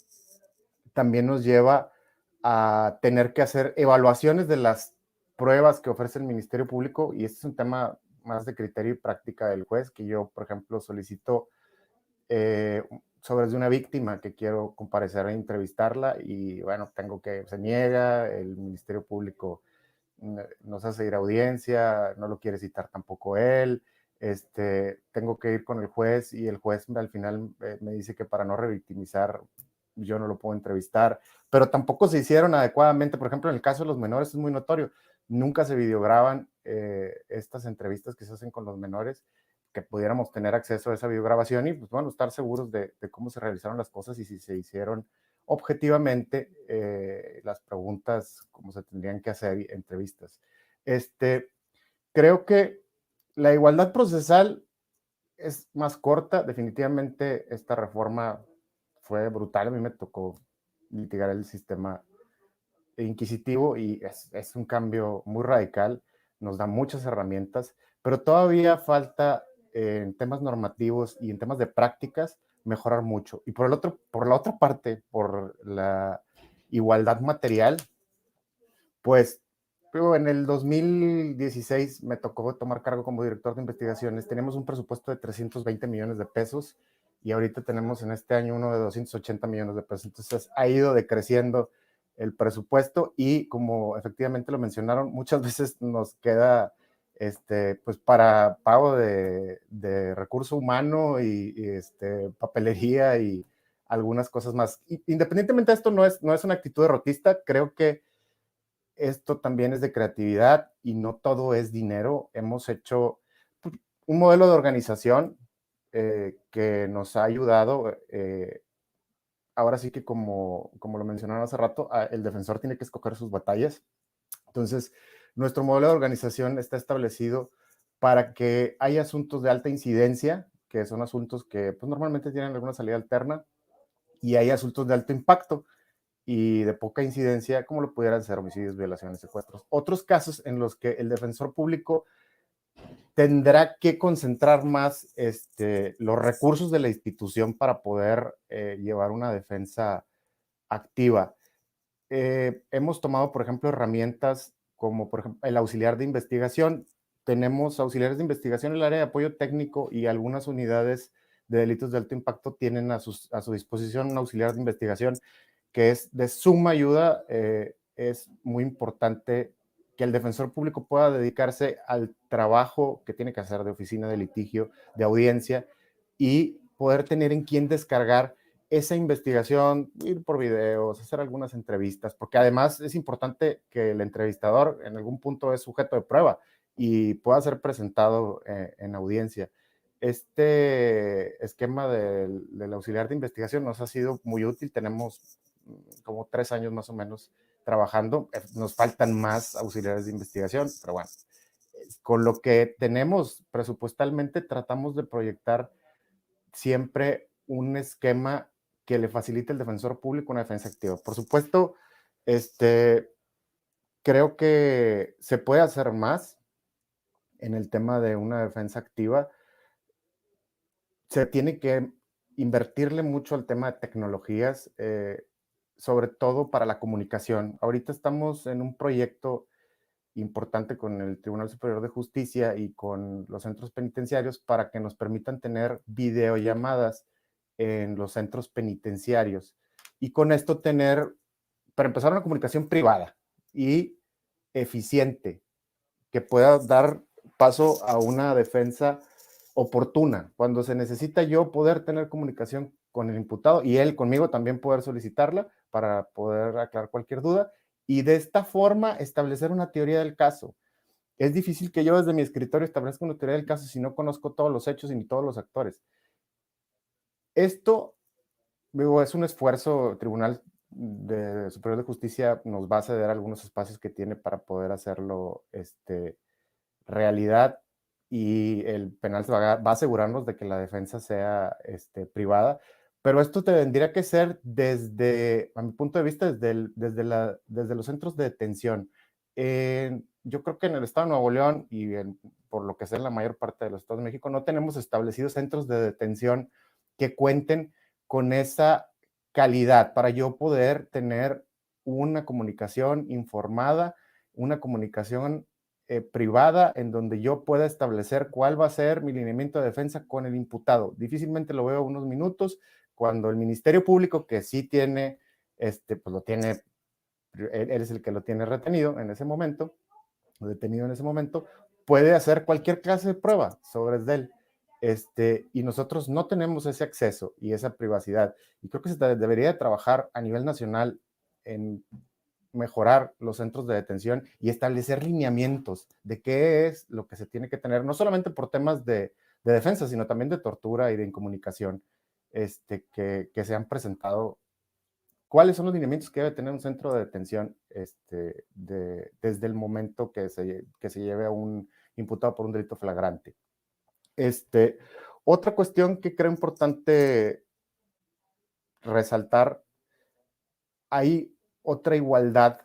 también nos lleva a tener que hacer evaluaciones de las pruebas que ofrece el Ministerio Público, y este es un tema más de criterio y práctica del juez, que yo, por ejemplo, solicito sobre una víctima que quiero comparecer a entrevistarla y bueno, se niega, el Ministerio Público nos hace ir a audiencia, no lo quiere citar tampoco él, tengo que ir con el juez y el juez al final me dice que para no revictimizar yo no lo puedo entrevistar, pero tampoco se hicieron adecuadamente. Por ejemplo, en el caso de los menores es muy notorio, nunca se videograban estas entrevistas que se hacen con los menores, que pudiéramos tener acceso a esa videograbación y pues bueno, estar seguros de cómo se realizaron las cosas y si se hicieron objetivamente las preguntas como se tendrían que hacer entrevistas. Creo que la igualdad procesal es más corta. Definitivamente esta reforma fue brutal. A mí me tocó litigar el sistema inquisitivo y es un cambio muy radical. Nos da muchas herramientas, pero todavía falta en temas normativos y en temas de prácticas mejorar mucho. Y por la otra parte, por la igualdad material, pues en el 2016 me tocó tomar cargo como director de investigaciones. Teníamos un presupuesto de 320 millones de pesos y ahorita tenemos en este año uno de 280 millones de pesos. Entonces ha ido decreciendo el presupuesto y, como efectivamente lo mencionaron, muchas veces nos queda pues para pago de recurso humano y papelería y algunas cosas más. Independientemente de esto, no es una actitud derrotista. Creo que esto también es de creatividad y no todo es dinero. Hemos hecho un modelo de organización que nos ha ayudado. Ahora sí que, como lo mencionaron hace rato, el defensor tiene que escoger sus batallas. Entonces, nuestro modelo de organización está establecido para que haya asuntos de alta incidencia, que son asuntos que pues, normalmente tienen alguna salida alterna, y hay asuntos de alto impacto y de poca incidencia, como lo pudieran ser homicidios, violaciones, secuestros. Otros casos en los que el defensor público tendrá que concentrar más los recursos de la institución para poder llevar una defensa activa. Hemos tomado, por ejemplo, herramientas como, por ejemplo, el auxiliar de investigación. Tenemos auxiliares de investigación en el área de apoyo técnico y algunas unidades de delitos de alto impacto tienen a su disposición un auxiliar de investigación que es de suma ayuda. Es muy importante que el defensor público pueda dedicarse al trabajo que tiene que hacer de oficina de litigio, de audiencia, y poder tener en quién descargar esa investigación, ir por videos, hacer algunas entrevistas, porque además es importante que el entrevistador en algún punto es sujeto de prueba y pueda ser presentado en audiencia. Este esquema del auxiliar de investigación nos ha sido muy útil. Tenemos como 3 años más o menos trabajando. Nos faltan más auxiliares de investigación, pero bueno, con lo que tenemos presupuestalmente tratamos de proyectar siempre un esquema que le facilite al defensor público una defensa activa. Por supuesto, creo que se puede hacer más en el tema de una defensa activa. Se tiene que invertirle mucho al tema de tecnologías, sobre todo para la comunicación. Ahorita estamos en un proyecto importante con el Tribunal Superior de Justicia y con los centros penitenciarios para que nos permitan tener videollamadas en los centros penitenciarios y con esto tener, para empezar, una comunicación privada y eficiente que pueda dar paso a una defensa oportuna. Cuando se necesita yo poder tener comunicación con el imputado y él conmigo también poder solicitarla para poder aclarar cualquier duda y de esta forma establecer una teoría del caso. Es difícil que yo desde mi escritorio establezca una teoría del caso si no conozco todos los hechos y ni todos los actores. Esto, digo, es un esfuerzo. El Tribunal Superior de Justicia nos va a ceder algunos espacios que tiene para poder hacerlo realidad, y el penal va a asegurarnos de que la defensa sea privada, pero esto tendría que ser desde, a mi punto de vista, desde los centros de detención. Yo creo que en el estado de Nuevo León y por lo que sé en la mayor parte de los estados de México no tenemos establecidos centros de detención que cuenten con esa calidad para yo poder tener una comunicación informada, una comunicación privada en donde yo pueda establecer cuál va a ser mi lineamiento de defensa con el imputado. Difícilmente lo veo unos minutos cuando el Ministerio Público, que sí tiene, pues lo tiene, él es el que lo tiene retenido en ese momento, detenido en ese momento, puede hacer cualquier clase de prueba sobre él. Y nosotros no tenemos ese acceso y esa privacidad. Y creo que se debería trabajar a nivel nacional en mejorar los centros de detención y establecer lineamientos de qué es lo que se tiene que tener, no solamente por temas de defensa, sino también de tortura y de incomunicación, que se han presentado. ¿Cuáles son los lineamientos que debe tener un centro de detención desde el momento que se lleve a un imputado por un delito flagrante? Otra cuestión que creo importante resaltar, hay otra igualdad,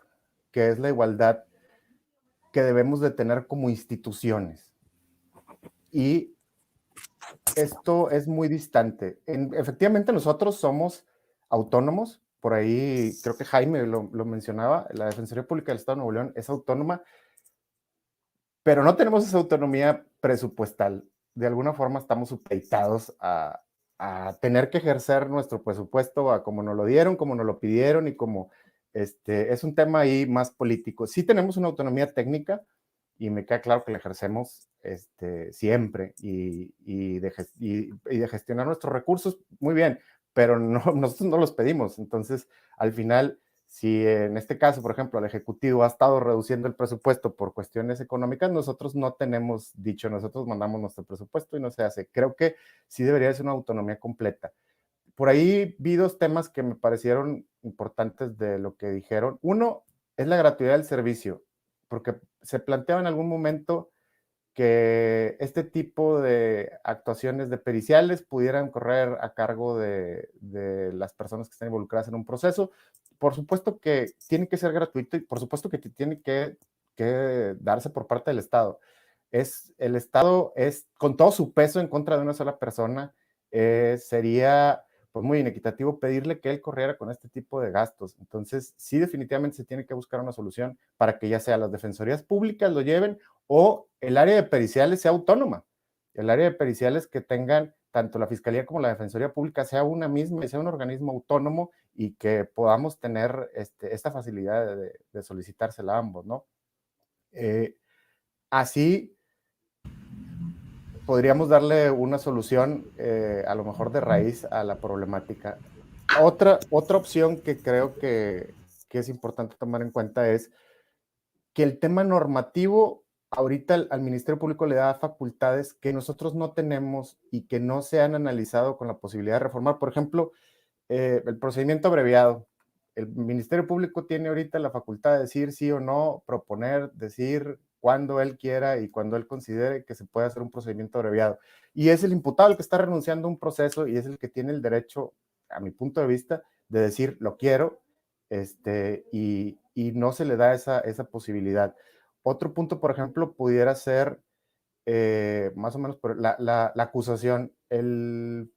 que es la igualdad que debemos de tener como instituciones. Y esto es muy distante. Efectivamente, nosotros somos autónomos, por ahí creo que Jaime lo mencionaba, la Defensoría Pública del Estado de Nuevo León es autónoma, pero no tenemos esa autonomía presupuestal. De alguna forma estamos supeditados a tener que ejercer nuestro presupuesto a como nos lo dieron, como nos lo pidieron y como es un tema ahí más político. Sí tenemos una autonomía técnica y me queda claro que la ejercemos siempre y de gestionar nuestros recursos, muy bien, pero no, nosotros no los pedimos. Entonces, al final, si en este caso, por ejemplo, el Ejecutivo ha estado reduciendo el presupuesto por cuestiones económicas, nosotros no tenemos dicho, nosotros mandamos nuestro presupuesto y no se hace. Creo que sí debería ser una autonomía completa. Por ahí vi dos temas que me parecieron importantes de lo que dijeron. Uno es la gratuidad del servicio, porque se planteaba en algún momento que este tipo de actuaciones de periciales pudieran correr a cargo de las personas que están involucradas en un proceso. Por supuesto que tiene que ser gratuito y por supuesto que tiene que darse por parte del Estado. El Estado es con todo su peso en contra de una sola persona, sería pues muy inequitativo pedirle que él corriera con este tipo de gastos. Entonces, sí, definitivamente se tiene que buscar una solución para que ya sea las defensorías públicas lo lleven o el área de periciales sea autónoma. El área de periciales que tengan tanto la Fiscalía como la Defensoría Pública sea una misma y sea un organismo autónomo y que podamos tener esta facilidad de solicitársela a ambos, ¿no? Así podríamos darle una solución a lo mejor de raíz a la problemática. Otra opción que creo que es importante tomar en cuenta es que el tema normativo ahorita al Ministerio Público le da facultades que nosotros no tenemos y que no se han analizado con la posibilidad de reformar. Por ejemplo, el procedimiento abreviado. El Ministerio Público tiene ahorita la facultad de decir sí o no, proponer, decir cuando él quiera y cuando él considere que se puede hacer un procedimiento abreviado. Y es el imputado el que está renunciando a un proceso y es el que tiene el derecho, a mi punto de vista, de decir lo quiero, y no se le da esa posibilidad. Otro punto, por ejemplo, pudiera ser más o menos por la acusación. El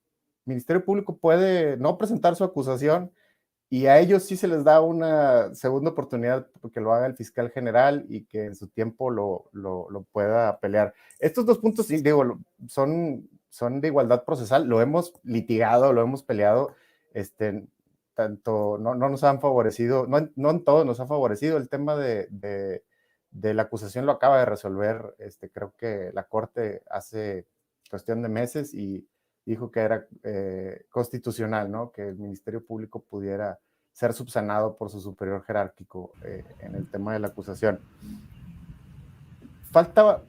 Ministerio Público puede no presentar su acusación y a ellos sí se les da una segunda oportunidad porque lo haga el fiscal general y que en su tiempo lo pueda pelear. Estos dos puntos, digo, son de igualdad procesal, lo hemos litigado, lo hemos peleado, tanto no nos han favorecido, no en todo nos ha favorecido el tema de la acusación, lo acaba de resolver, creo que la Corte hace cuestión de meses y dijo que era constitucional, ¿no? Que el Ministerio Público pudiera ser subsanado por su superior jerárquico en el tema de la acusación. Falta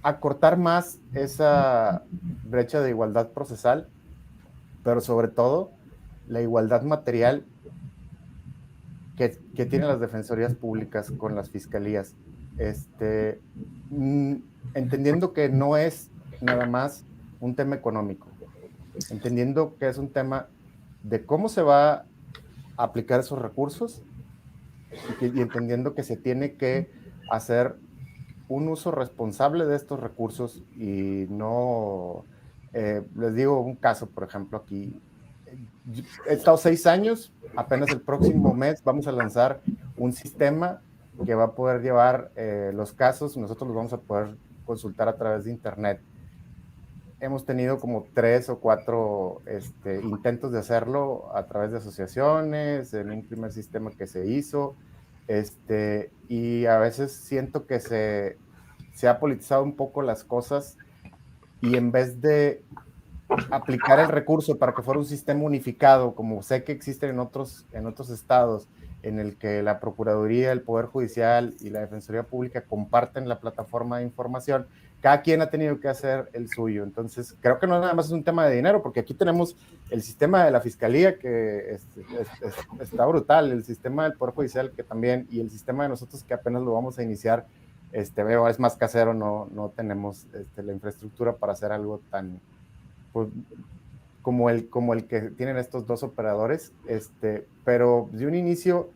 acortar más esa brecha de igualdad procesal, pero sobre todo la igualdad material que tienen las defensorías públicas con las fiscalías. Entendiendo que no es nada más un tema económico, entendiendo que es un tema de cómo se va a aplicar esos recursos y entendiendo que se tiene que hacer un uso responsable de estos recursos y no, les digo un caso, por ejemplo, aquí, he estado 6 años, apenas el próximo mes vamos a lanzar un sistema que va a poder llevar los casos, nosotros los vamos a poder consultar a través de internet. Hemos tenido como 3 o 4 intentos de hacerlo a través de asociaciones, en un primer sistema que se hizo, y a veces siento que se ha politizado un poco las cosas y en vez de aplicar el recurso para que fuera un sistema unificado, como sé que existen en otros estados, en el que la Procuraduría, el Poder Judicial y la Defensoría Pública comparten la plataforma de información, cada quien ha tenido que hacer el suyo. Entonces, creo que no nada más es un tema de dinero, porque aquí tenemos el sistema de la Fiscalía, que está brutal, el sistema del Poder Judicial, que también, y el sistema de nosotros, que apenas lo vamos a iniciar, es más casero, no tenemos la infraestructura para hacer algo tan... Pues, como el que tienen estos dos operadores, pero de un inicio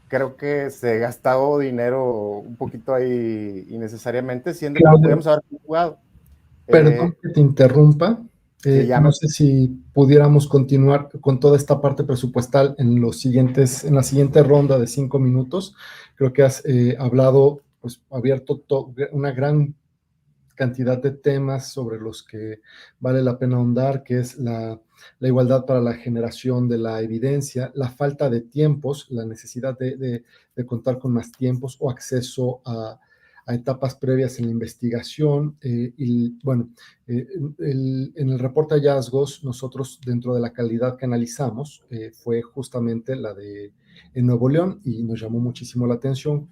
creo que se ha gastado dinero un poquito ahí innecesariamente, siendo que podríamos haber jugado. Perdón que te interrumpa, No sé si pudiéramos continuar con toda esta parte presupuestal en la siguiente ronda de 5 minutos. Creo que has hablado, pues abierto una gran cantidad de temas sobre los que vale la pena ahondar, que es la igualdad para la generación de la evidencia, la falta de tiempos, la necesidad de contar con más tiempos o acceso a etapas previas en la investigación. Y bueno, en el reporte de hallazgos, nosotros dentro de la calidad que analizamos fue justamente la de en Nuevo León, y nos llamó muchísimo la atención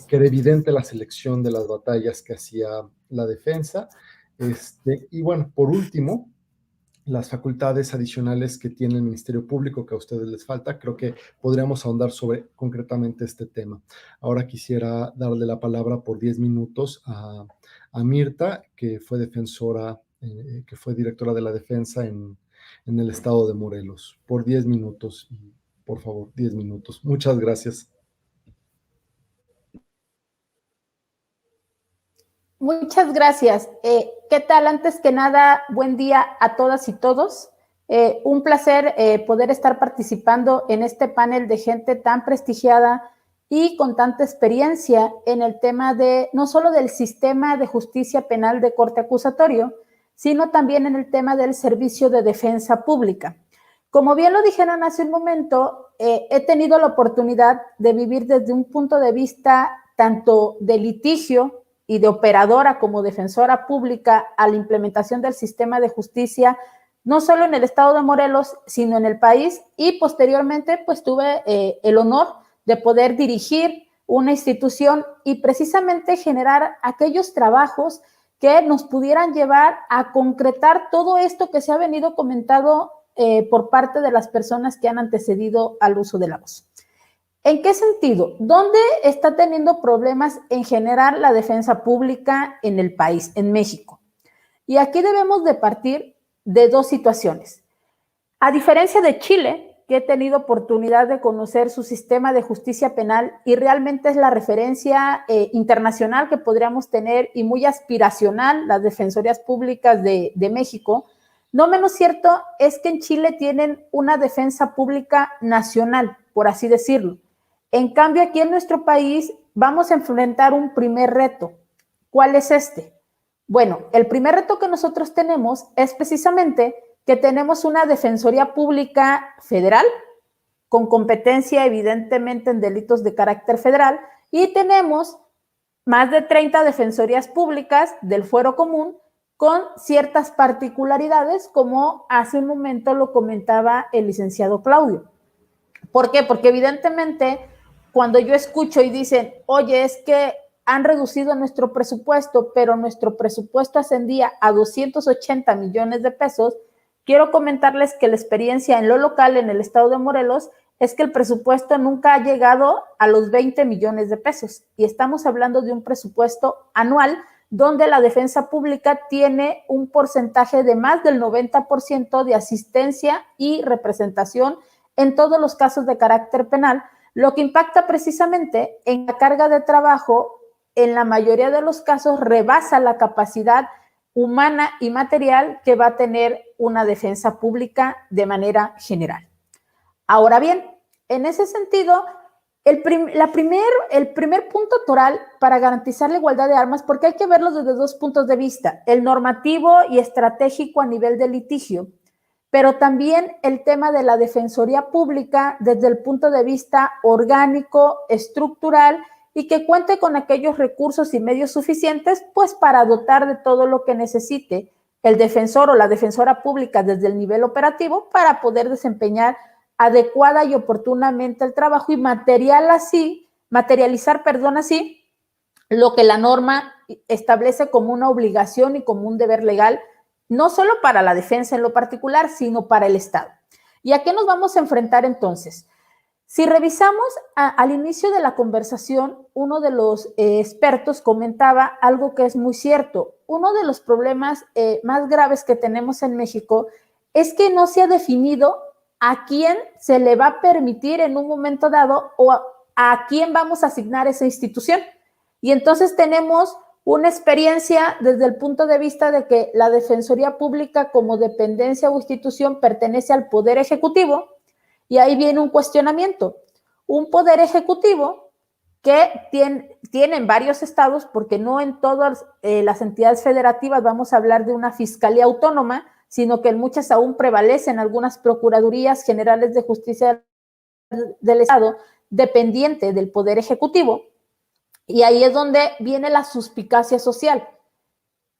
que era evidente la selección de las batallas que hacía la defensa. Y bueno, por último, las facultades adicionales que tiene el Ministerio Público, que a ustedes les falta. Creo que podríamos ahondar sobre concretamente este tema. Ahora quisiera darle la palabra por 10 minutos a Mirta, que fue defensora, que fue directora de la defensa en el estado de Morelos. Por 10 minutos, por favor, 10 minutos. Muchas gracias. Muchas gracias. ¿Qué tal? Antes que nada, buen día a todas y todos. Un placer poder estar participando en este panel de gente tan prestigiada y con tanta experiencia en el tema de no solo del sistema de justicia penal de corte acusatorio, sino también en el tema del servicio de defensa pública. Como bien lo dijeron hace un momento, he tenido la oportunidad de vivir desde un punto de vista tanto de litigio y de operadora como defensora pública a la implementación del sistema de justicia, no solo en el estado de Morelos, sino en el país, y posteriormente pues tuve el honor de poder dirigir una institución y precisamente generar aquellos trabajos que nos pudieran llevar a concretar todo esto que se ha venido comentando por parte de las personas que han antecedido al uso de la voz. ¿En qué sentido? ¿Dónde está teniendo problemas en generar la defensa pública en el país, en México? Y aquí debemos de partir de dos situaciones. A diferencia de Chile, que he tenido oportunidad de conocer su sistema de justicia penal y realmente es la referencia internacional que podríamos tener y muy aspiracional, las defensorías públicas de México, no menos cierto es que en Chile tienen una defensa pública nacional, por así decirlo. En cambio, aquí en nuestro país vamos a enfrentar un primer reto. ¿Cuál es este? Bueno, el primer reto que nosotros tenemos es precisamente que tenemos una defensoría pública federal, con competencia evidentemente en delitos de carácter federal, y tenemos más de 30 defensorías públicas del fuero común con ciertas particularidades, como hace un momento lo comentaba el licenciado Claudio. ¿Por qué? Porque evidentemente cuando yo escucho y dicen, oye, es que han reducido nuestro presupuesto, pero nuestro presupuesto ascendía a 280 millones de pesos, quiero comentarles que la experiencia en lo local, en el estado de Morelos, es que el presupuesto nunca ha llegado a los 20 millones de pesos. Y estamos hablando de un presupuesto anual donde la defensa pública tiene un porcentaje de más del 90% de asistencia y representación en todos los casos de carácter penal, lo que impacta precisamente en la carga de trabajo, en la mayoría de los casos rebasa la capacidad humana y material que va a tener una defensa pública de manera general. Ahora bien, en ese sentido, el primer punto toral para garantizar la igualdad de armas, porque hay que verlo desde dos puntos de vista, el normativo y estratégico a nivel de litigio, pero también el tema de la defensoría pública desde el punto de vista orgánico, estructural, y que cuente con aquellos recursos y medios suficientes, pues para dotar de todo lo que necesite el defensor o la defensora pública desde el nivel operativo para poder desempeñar adecuada y oportunamente el trabajo y materializar así lo que la norma establece como una obligación y como un deber legal, no solo para la defensa en lo particular, sino para el Estado. ¿Y a qué nos vamos a enfrentar entonces? Si revisamos al inicio de la conversación, uno de los expertos comentaba algo que es muy cierto. Uno de los problemas más graves que tenemos en México es que no se ha definido a quién se le va a permitir en un momento dado o a quién vamos a asignar esa institución. Y entonces tenemos una experiencia desde el punto de vista de que la Defensoría Pública como dependencia o institución pertenece al Poder Ejecutivo, y ahí viene un cuestionamiento. Un Poder Ejecutivo que tienen varios estados, porque no en todas las entidades federativas vamos a hablar de una fiscalía autónoma, sino que en muchas aún prevalecen algunas procuradurías generales de justicia del estado dependiente del Poder Ejecutivo, y ahí es donde viene la suspicacia social.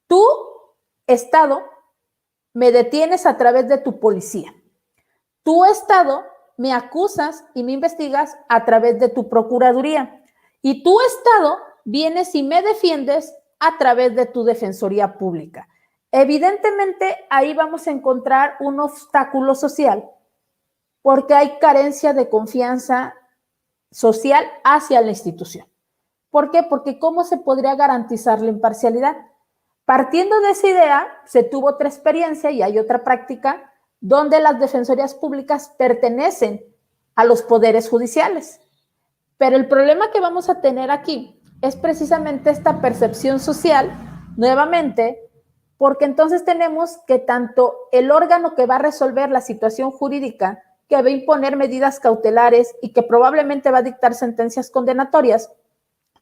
Tú, Estado, me detienes a través de tu policía. Tú, Estado, me acusas y me investigas a través de tu procuraduría. Y tú, Estado, vienes y me defiendes a través de tu defensoría pública. Evidentemente, ahí vamos a encontrar un obstáculo social porque hay carencia de confianza social hacia la institución. ¿Por qué? Porque ¿cómo se podría garantizar la imparcialidad? Partiendo de esa idea, se tuvo otra experiencia y hay otra práctica donde las defensorías públicas pertenecen a los poderes judiciales. Pero el problema que vamos a tener aquí es precisamente esta percepción social, nuevamente, porque entonces tenemos que tanto el órgano que va a resolver la situación jurídica, que va a imponer medidas cautelares y que probablemente va a dictar sentencias condenatorias,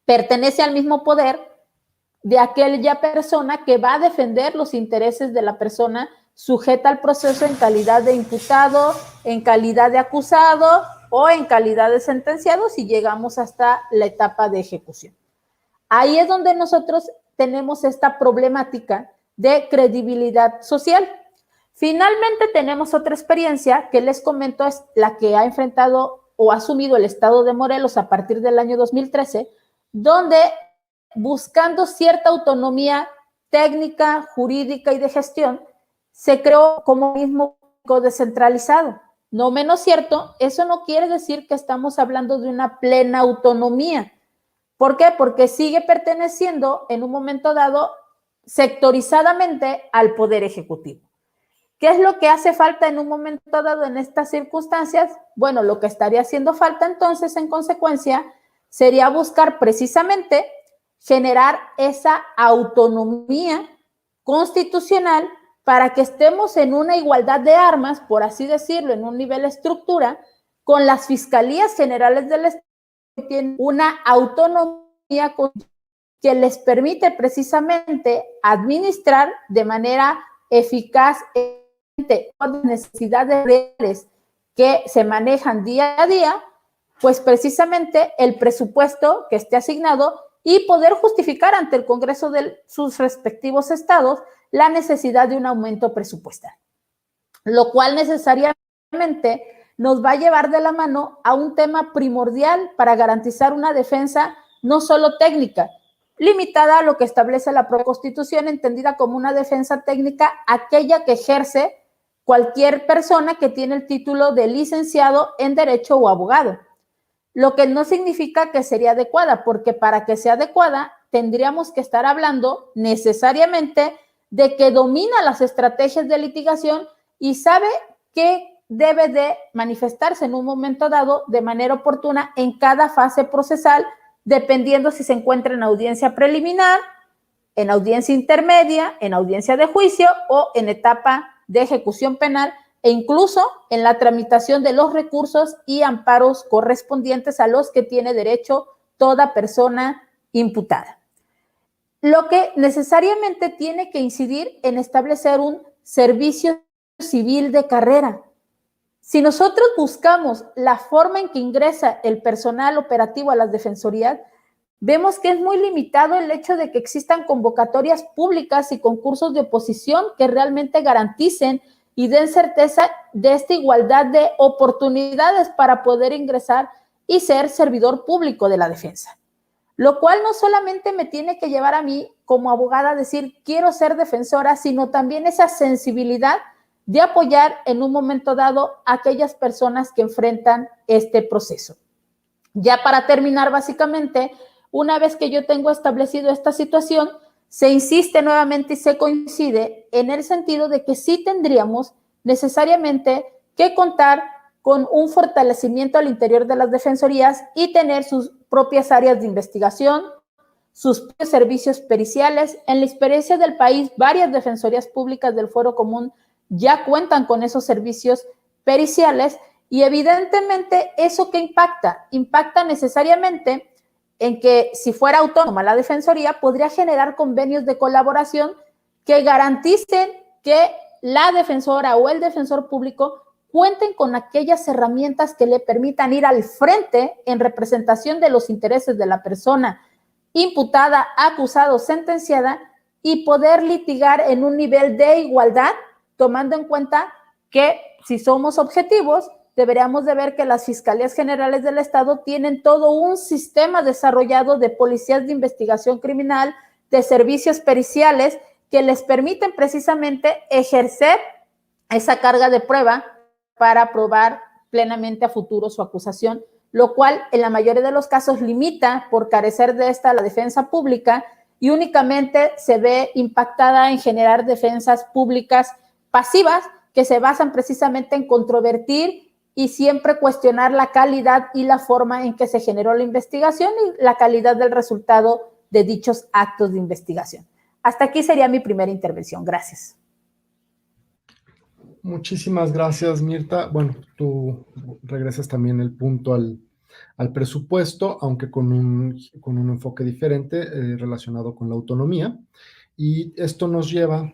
pertenece al mismo poder de aquella persona que va a defender los intereses de la persona sujeta al proceso en calidad de imputado, en calidad de acusado o en calidad de sentenciado si llegamos hasta la etapa de ejecución. Ahí es donde nosotros tenemos esta problemática de credibilidad social. Finalmente tenemos otra experiencia que les comento, es la que ha enfrentado o ha asumido el estado de Morelos a partir del año 2013, donde buscando cierta autonomía técnica, jurídica y de gestión, se creó como mismo descentralizado. No menos cierto, eso no quiere decir que estamos hablando de una plena autonomía. ¿Por qué? Porque sigue perteneciendo en un momento dado sectorizadamente al Poder Ejecutivo. ¿Qué es lo que hace falta en un momento dado en estas circunstancias? Bueno, lo que estaría haciendo falta entonces, en consecuencia, sería buscar precisamente generar esa autonomía constitucional para que estemos en una igualdad de armas, por así decirlo, en un nivel de estructura, con las fiscalías generales del Estado, que tienen una autonomía que les permite precisamente administrar de manera eficaz las necesidades reales que se manejan día a día, pues precisamente el presupuesto que esté asignado y poder justificar ante el Congreso de sus respectivos estados la necesidad de un aumento presupuestal, lo cual necesariamente nos va a llevar de la mano a un tema primordial para garantizar una defensa no solo técnica, limitada a lo que establece la propia Constitución, entendida como una defensa técnica, aquella que ejerce cualquier persona que tiene el título de licenciado en Derecho o abogado. Lo que no significa que sería adecuada, porque para que sea adecuada tendríamos que estar hablando necesariamente de que domina las estrategias de litigación y sabe que debe de manifestarse en un momento dado de manera oportuna en cada fase procesal, dependiendo si se encuentra en audiencia preliminar, en audiencia intermedia, en audiencia de juicio o en etapa de ejecución penal, e incluso en la tramitación de los recursos y amparos correspondientes a los que tiene derecho toda persona imputada. Lo que necesariamente tiene que incidir en establecer un servicio civil de carrera. Si nosotros buscamos la forma en que ingresa el personal operativo a las defensorías, vemos que es muy limitado el hecho de que existan convocatorias públicas y concursos de oposición que realmente garanticen y den certeza de esta igualdad de oportunidades para poder ingresar y ser servidor público de la defensa. Lo cual no solamente me tiene que llevar a mí como abogada a decir quiero ser defensora, sino también esa sensibilidad de apoyar en un momento dado a aquellas personas que enfrentan este proceso. Ya para terminar, básicamente, una vez que yo tengo establecido esta situación, se insiste nuevamente y se coincide en el sentido de que sí tendríamos necesariamente que contar con un fortalecimiento al interior de las defensorías y tener sus propias áreas de investigación, sus propios servicios periciales. En la experiencia del país, varias defensorías públicas del Fuero Común ya cuentan con esos servicios periciales y evidentemente eso que impacta necesariamente en que si fuera autónoma la defensoría podría generar convenios de colaboración que garanticen que la defensora o el defensor público cuenten con aquellas herramientas que le permitan ir al frente en representación de los intereses de la persona imputada, acusada o sentenciada y poder litigar en un nivel de igualdad, tomando en cuenta que si somos objetivos, deberíamos de ver que las Fiscalías Generales del Estado tienen todo un sistema desarrollado de policías de investigación criminal, de servicios periciales, que les permiten precisamente ejercer esa carga de prueba para probar plenamente a futuro su acusación, lo cual en la mayoría de los casos limita por carecer de esta la defensa pública y únicamente se ve impactada en generar defensas públicas pasivas que se basan precisamente en controvertir y siempre cuestionar la calidad y la forma en que se generó la investigación y la calidad del resultado de dichos actos de investigación. Hasta aquí sería mi primera intervención. Gracias. Muchísimas gracias, Mirta. Bueno, tú regresas también el punto al presupuesto, aunque con un enfoque diferente relacionado con la autonomía. Y esto nos lleva,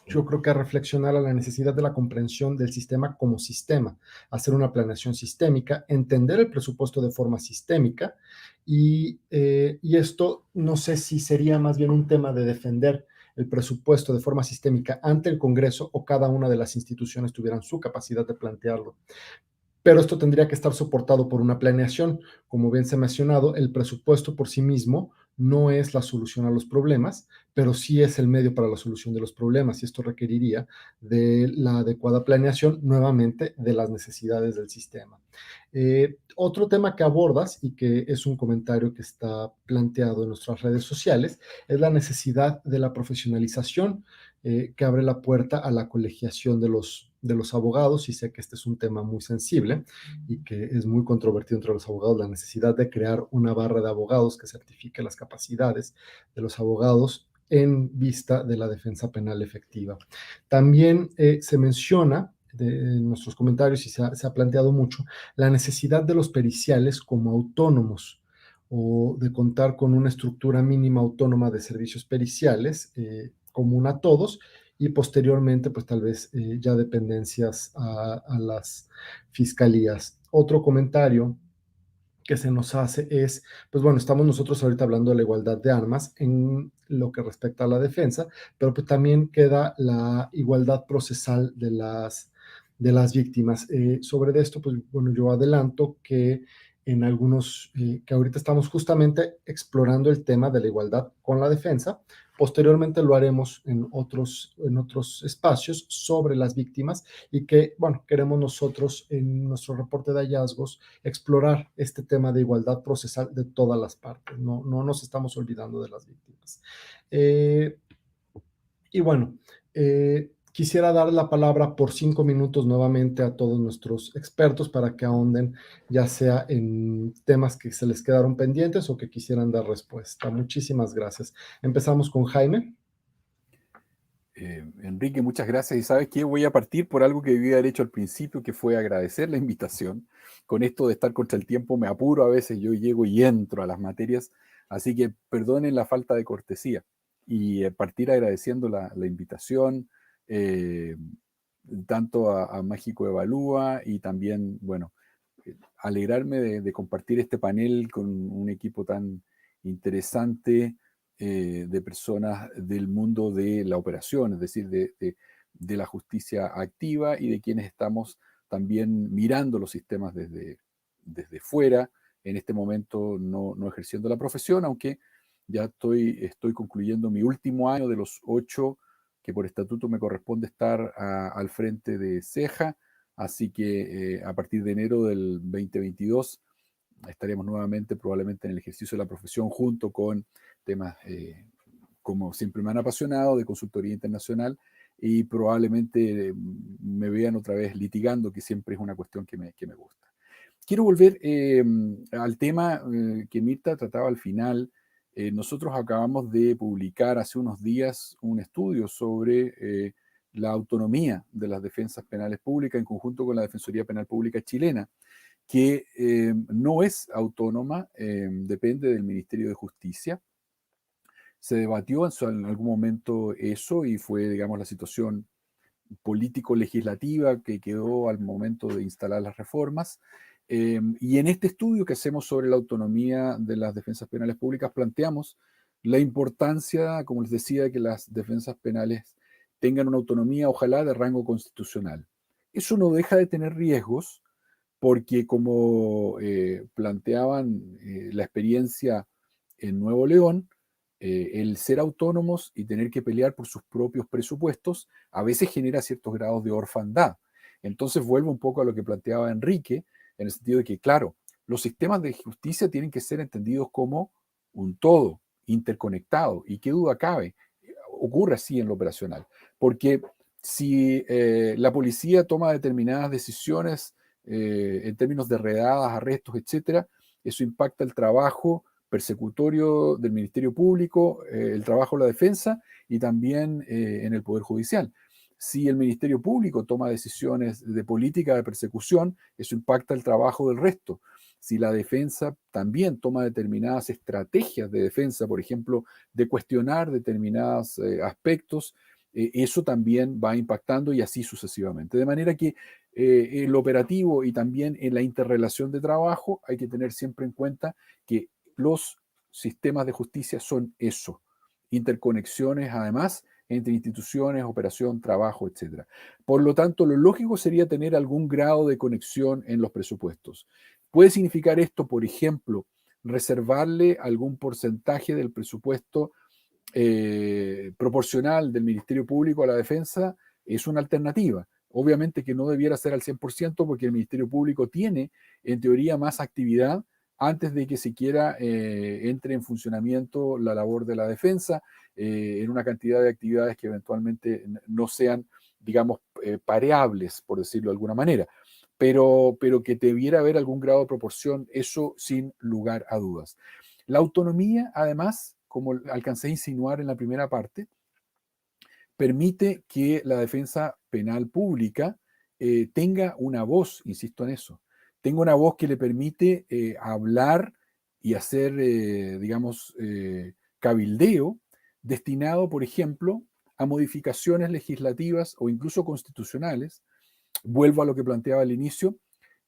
yo creo que a reflexionar a la necesidad de la comprensión del sistema como sistema, hacer una planeación sistémica, entender el presupuesto de forma sistémica y esto no sé si sería más bien un tema de defender el presupuesto de forma sistémica ante el Congreso o cada una de las instituciones tuvieran su capacidad de plantearlo. Pero esto tendría que estar soportado por una planeación. Como bien se ha mencionado, el presupuesto por sí mismo no es la solución a los problemas, pero sí es el medio para la solución de los problemas y esto requeriría de la adecuada planeación, nuevamente, de las necesidades del sistema. Otro tema que abordas y que es un comentario que está planteado en nuestras redes sociales es la necesidad de la profesionalización que abre la puerta a la colegiación de los abogados, y sé que este es un tema muy sensible y que es muy controvertido entre los abogados, la necesidad de crear una barra de abogados que certifique las capacidades de los abogados en vista de la defensa penal efectiva. También se menciona en nuestros comentarios y se ha planteado mucho la necesidad de los periciales como autónomos o de contar con una estructura mínima autónoma de servicios periciales común a todos y posteriormente pues tal vez ya dependencias a las fiscalías. Otro comentario que se nos hace es, pues bueno, estamos nosotros ahorita hablando de la igualdad de armas en lo que respecta a la defensa, pero pues también queda la igualdad procesal de las víctimas. Sobre esto, pues bueno, yo adelanto que en algunos, que ahorita estamos justamente explorando el tema de la igualdad con la defensa. Posteriormente lo haremos en otros espacios sobre las víctimas y que, bueno, queremos nosotros en nuestro reporte de hallazgos explorar este tema de igualdad procesal de todas las partes. No nos estamos olvidando de las víctimas. Y bueno, quisiera dar la palabra por 5 minutos nuevamente a todos nuestros expertos para que ahonden ya sea en temas que se les quedaron pendientes o que quisieran dar respuesta. Muchísimas gracias. Empezamos con Jaime. Enrique, muchas gracias. Y ¿sabes qué? Voy a partir por algo que debí haber hecho al principio, que fue agradecer la invitación. Con esto de estar contra el tiempo me apuro a veces, yo llego y entro a las materias, así que perdonen la falta de cortesía. Y partir agradeciendo la invitación, tanto a México Evalúa y también, bueno, alegrarme de compartir este panel con un equipo tan interesante de personas del mundo de la operación, es decir, de la justicia activa y de quienes estamos también mirando los sistemas desde fuera, en este momento no ejerciendo la profesión, aunque ya estoy concluyendo mi último año de los 8 que por estatuto me corresponde estar al frente de CEJA, así que a partir de enero del 2022 estaremos nuevamente probablemente en el ejercicio de la profesión junto con temas como siempre me han apasionado de consultoría internacional y probablemente me vean otra vez litigando, que siempre es una cuestión que me gusta. Quiero volver al tema que Mirta trataba al final nosotros acabamos de publicar hace unos días un estudio sobre la autonomía de las defensas penales públicas en conjunto con la Defensoría Penal Pública chilena, que no es autónoma, depende del Ministerio de Justicia. Se debatió en algún momento eso y fue, digamos, la situación político-legislativa que quedó al momento de instalar las reformas. Y en este estudio que hacemos sobre la autonomía de las defensas penales públicas planteamos la importancia, como les decía, de que las defensas penales tengan una autonomía, ojalá, de rango constitucional. Eso no deja de tener riesgos porque, como planteaban la experiencia en Nuevo León, el ser autónomos y tener que pelear por sus propios presupuestos a veces genera ciertos grados de orfandad. Entonces vuelvo un poco a lo que planteaba Enrique, en el sentido de que, claro, los sistemas de justicia tienen que ser entendidos como un todo, interconectado, y qué duda cabe, ocurre así en lo operacional, porque si la policía toma determinadas decisiones en términos de redadas, arrestos, etcétera, eso impacta el trabajo persecutorio del Ministerio Público, el trabajo de la defensa y también en el Poder Judicial. Si el Ministerio Público toma decisiones de política de persecución, eso impacta el trabajo del resto. Si la defensa también toma determinadas estrategias de defensa, por ejemplo, de cuestionar determinados aspectos, eso también va impactando y así sucesivamente. De manera que en lo operativo y también en la interrelación de trabajo hay que tener siempre en cuenta que los sistemas de justicia son eso, interconexiones además entre instituciones, operación, trabajo, etc. Por lo tanto, lo lógico sería tener algún grado de conexión en los presupuestos. ¿Puede significar esto, por ejemplo, reservarle algún porcentaje del presupuesto proporcional del Ministerio Público a la defensa? Es una alternativa. Obviamente que no debiera ser al 100% porque el Ministerio Público tiene, en teoría, más actividad antes de que siquiera entre en funcionamiento la labor de la defensa, en una cantidad de actividades que eventualmente no sean, digamos, pareables, por decirlo de alguna manera, pero que debiera haber algún grado de proporción, eso sin lugar a dudas. La autonomía, además, como alcancé a insinuar en la primera parte, permite que la defensa penal pública tenga una voz, insisto en eso, tenga una voz que le permite hablar y hacer, digamos, cabildeo, destinado, por ejemplo, a modificaciones legislativas o incluso constitucionales, vuelvo a lo que planteaba al inicio,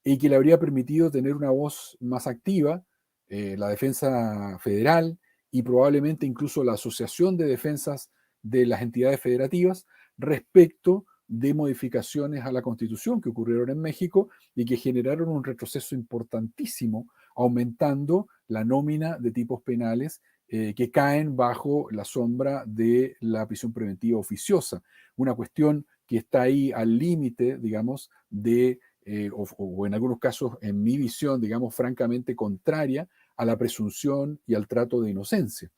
y que le habría permitido tener una voz más activa, la defensa federal y probablemente incluso la Asociación de Defensas de las entidades federativas respecto de modificaciones a la Constitución que ocurrieron en México y que generaron un retroceso importantísimo, aumentando la nómina de tipos penales que caen bajo la sombra de la prisión preventiva oficiosa. Una cuestión que está ahí al límite, digamos, de, o en algunos casos, en mi visión, digamos, francamente contraria a la presunción y al trato de inocencia.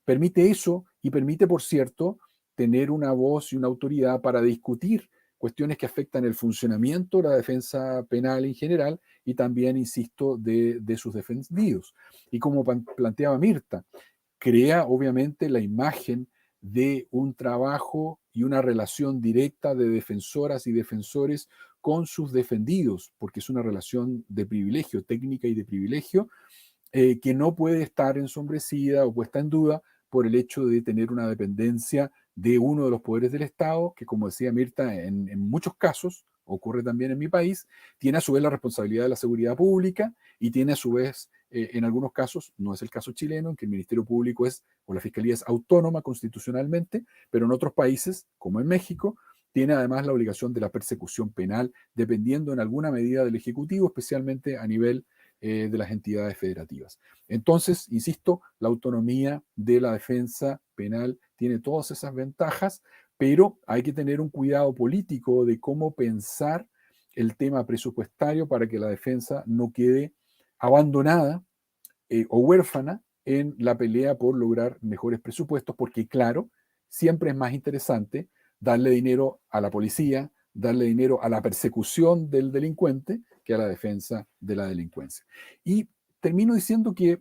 Permite eso y permite, por cierto, tener una voz y una autoridad para discutir cuestiones que afectan el funcionamiento de la defensa penal en general y también, insisto, de sus defendidos. Y como planteaba Mirta, crea obviamente la imagen de un trabajo y una relación directa de defensoras y defensores con sus defendidos, porque es una relación de privilegio, técnica y de privilegio, que no puede estar ensombrecida o puesta en duda por el hecho de tener una dependencia de uno de los poderes del Estado, que como decía Mirta, en muchos casos, ocurre también en mi país, tiene a su vez la responsabilidad de la seguridad pública y tiene a su vez, en algunos casos, no es el caso chileno, en que el Ministerio Público es, o la Fiscalía es autónoma constitucionalmente, pero en otros países, como en México, tiene además la obligación de la persecución penal, dependiendo en alguna medida del Ejecutivo, especialmente a nivel de las entidades federativas. Entonces, insisto, la autonomía de la defensa penal tiene todas esas ventajas, pero hay que tener un cuidado político de cómo pensar el tema presupuestario para que la defensa no quede abandonada o huérfana en la pelea por lograr mejores presupuestos, porque claro, siempre es más interesante darle dinero a la policía, darle dinero a la persecución del delincuente que a la defensa de la delincuencia. Y termino diciendo que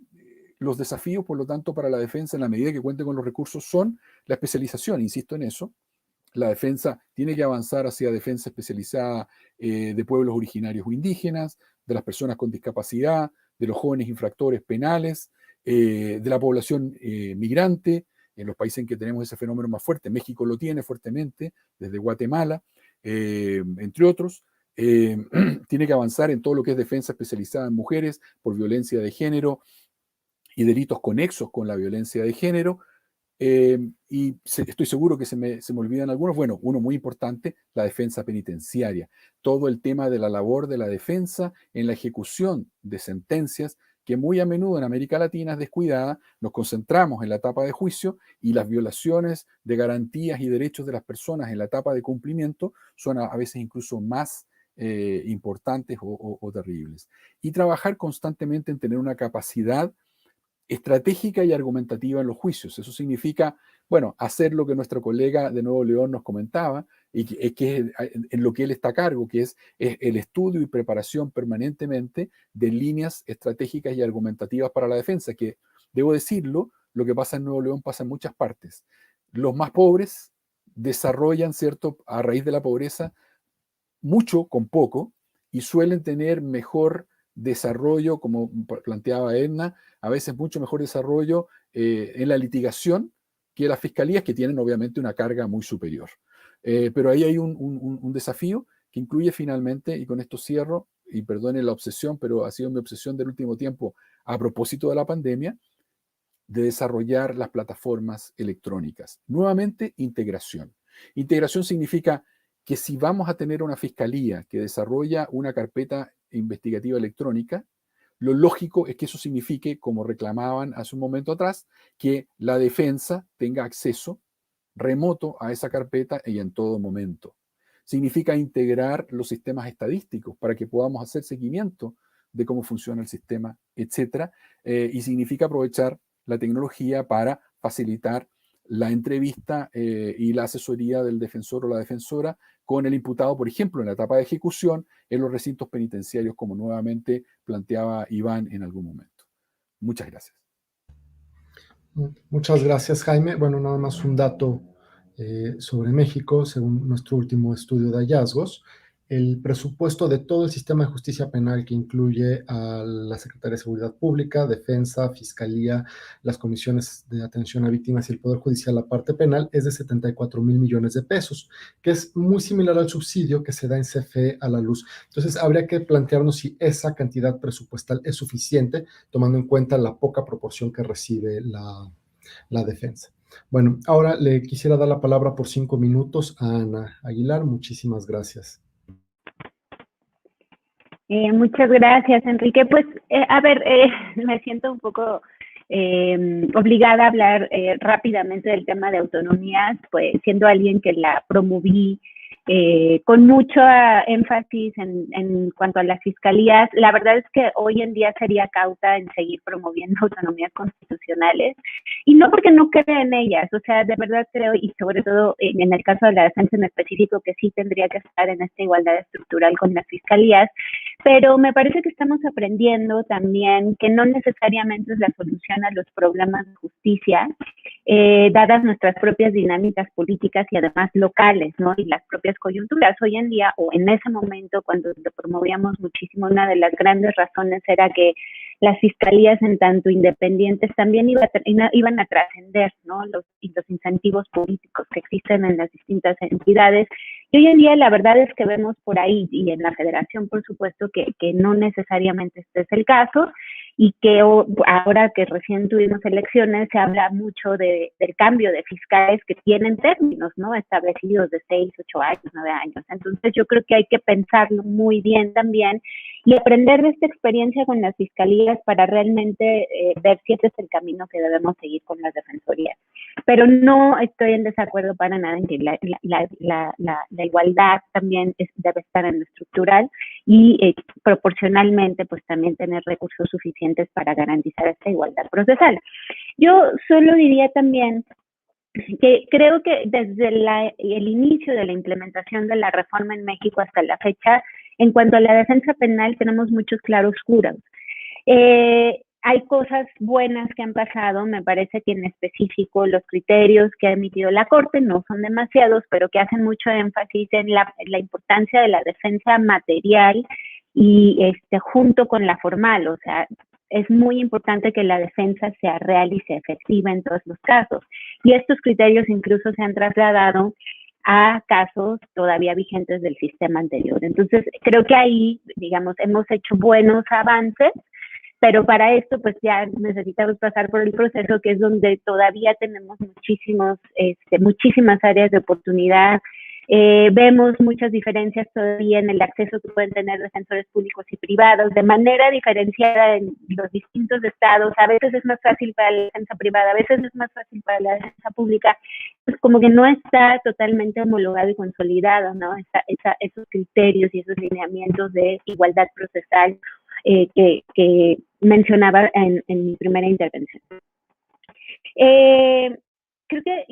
los desafíos, por lo tanto, para la defensa, en la medida que cuente con los recursos, son la especialización, insisto en eso. La defensa tiene que avanzar hacia defensa especializada de pueblos originarios o indígenas, de las personas con discapacidad, de los jóvenes infractores penales, de la población migrante, en los países en que tenemos ese fenómeno más fuerte. México lo tiene fuertemente, desde Guatemala, entre otros. Tiene que avanzar en todo lo que es defensa especializada en mujeres por violencia de género y delitos conexos con la violencia de género. Estoy seguro que se me olvidan algunos. Bueno, uno muy importante, la defensa penitenciaria. Todo el tema de la labor de la defensa en la ejecución de sentencias, que muy a menudo en América Latina es descuidada. Nos concentramos en la etapa de juicio y las violaciones de garantías y derechos de las personas en la etapa de cumplimiento son a veces incluso más importantes o terribles. Y trabajar constantemente en tener una capacidad estratégica y argumentativa en los juicios. Eso significa, bueno, hacer lo que nuestro colega de Nuevo León nos comentaba, y que es en lo que él está a cargo, que es el estudio y preparación permanentemente de líneas estratégicas y argumentativas para la defensa, que, debo decirlo, lo que pasa en Nuevo León pasa en muchas partes. Los más pobres desarrollan, ¿cierto?, a raíz de la pobreza, mucho con poco, y suelen tener mejor desarrollo, como planteaba Edna, a veces mucho mejor desarrollo en la litigación que las fiscalías, que tienen obviamente una carga muy superior. Pero ahí hay un desafío que incluye finalmente, y con esto cierro, y perdonen la obsesión, pero ha sido mi obsesión del último tiempo a propósito de la pandemia, de desarrollar las plataformas electrónicas. Nuevamente, integración. Integración significa que si vamos a tener una fiscalía que desarrolla una carpeta investigativa electrónica, lo lógico es que eso signifique, como reclamaban hace un momento atrás, que la defensa tenga acceso remoto a esa carpeta y en todo momento. Significa integrar los sistemas estadísticos para que podamos hacer seguimiento de cómo funciona el sistema, etc. Y significa aprovechar la tecnología para facilitar la entrevista y la asesoría del defensor o la defensora con el imputado, por ejemplo, en la etapa de ejecución, en los recintos penitenciarios, como nuevamente planteaba Iván en algún momento. Muchas gracias. Muchas gracias, Jaime. Bueno, nada más un dato sobre México, según nuestro último estudio de hallazgos. El presupuesto de todo el sistema de justicia penal, que incluye a la Secretaría de Seguridad Pública, Defensa, Fiscalía, las comisiones de atención a víctimas y el Poder Judicial, la parte penal, es de 74,000 millones de pesos, que es muy similar al subsidio que se da en CFE a la luz. Entonces, habría que plantearnos si esa cantidad presupuestal es suficiente, tomando en cuenta la poca proporción que recibe la defensa. Bueno, ahora le quisiera dar la palabra por 5 minutos a Ana Aguilar. Muchísimas gracias. Muchas gracias, Enrique. Pues, me siento un poco obligada a hablar rápidamente del tema de autonomías, pues siendo alguien que la promoví con mucho énfasis en cuanto a las fiscalías. La verdad es que hoy en día sería cauta en seguir promoviendo autonomías constitucionales, y no porque no crea en ellas, o sea, de verdad creo, y sobre todo en el caso de la defensa en específico, que sí tendría que estar en esta igualdad estructural con las fiscalías, pero me parece que estamos aprendiendo también que no necesariamente es la solución a los problemas de justicia, dadas nuestras propias dinámicas políticas y además locales, ¿no? Y las propias coyunturas. Hoy en día, o en ese momento, cuando lo promovíamos muchísimo, una de las grandes razones era que las fiscalías, en tanto independientes, también iban a trascender, ¿no?, los incentivos políticos que existen en las distintas entidades. Y hoy en día la verdad es que vemos por ahí, y en la federación por supuesto, que no necesariamente este es el caso, y que ahora que recién tuvimos elecciones se habla mucho del cambio de fiscales que tienen términos, ¿no?, establecidos de 6, 8 años, 9 años. Entonces yo creo que hay que pensarlo muy bien también y aprender de esta experiencia con las fiscalías para realmente ver si este es el camino que debemos seguir con las defensorías. Pero no estoy en desacuerdo para nada en que la igualdad también debe estar en lo estructural y proporcionalmente pues también tener recursos suficientes para garantizar esta igualdad procesal. Yo solo diría también que creo que desde el inicio de la implementación de la reforma en México hasta la fecha, en cuanto a la defensa penal, tenemos muchos claroscuros. hay cosas buenas que han pasado, me parece que en específico los criterios que ha emitido la Corte no son demasiados, pero que hacen mucho énfasis en la importancia de la defensa material y junto con la formal, o sea, es muy importante que la defensa sea real y sea efectiva en todos los casos. Y estos criterios incluso se han trasladado a casos todavía vigentes del sistema anterior. Entonces, creo que ahí, digamos, hemos hecho buenos avances, pero para esto pues ya necesitamos pasar por el proceso, que es donde todavía tenemos muchísimas áreas de oportunidad. Vemos muchas diferencias todavía en el acceso que pueden tener defensores públicos y privados de manera diferenciada en los distintos estados. A veces es más fácil para la defensa privada, a veces es más fácil para la defensa pública. Pues como que no está totalmente homologado y consolidado, ¿no? Esos criterios y esos lineamientos de igualdad procesal que mencionaba en mi primera intervención. Creo que,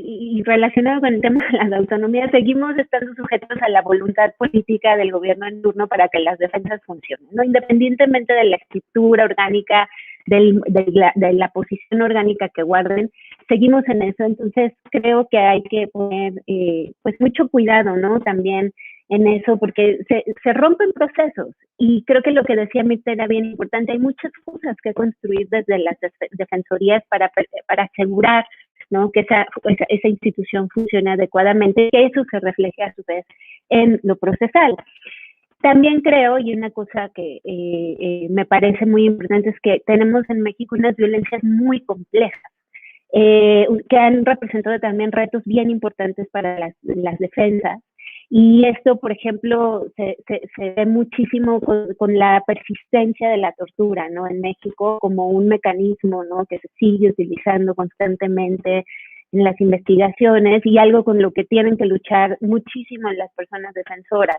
y relacionado con el tema de las autonomías, seguimos estando sujetos a la voluntad política del gobierno en turno para que las defensas funcionen, ¿no? Independientemente de la estructura orgánica, de la posición orgánica que guarden, seguimos en eso. Entonces creo que hay que poner pues mucho cuidado, ¿no? También en eso, porque se rompen procesos, y creo que lo que decía Mirta era bien importante. Hay muchas cosas que construir desde las defensorías para asegurar, ¿no?, que esa institución funcione adecuadamente, que eso se refleje a su vez en lo procesal. También creo, y una cosa que me parece muy importante, es que tenemos en México unas violencias muy complejas, que han representado también retos bien importantes para las defensas. Y esto, por ejemplo, se ve muchísimo con la persistencia de la tortura, ¿no?, en México, como un mecanismo, ¿no?, que se sigue utilizando constantemente en las investigaciones, y algo con lo que tienen que luchar muchísimo las personas defensoras.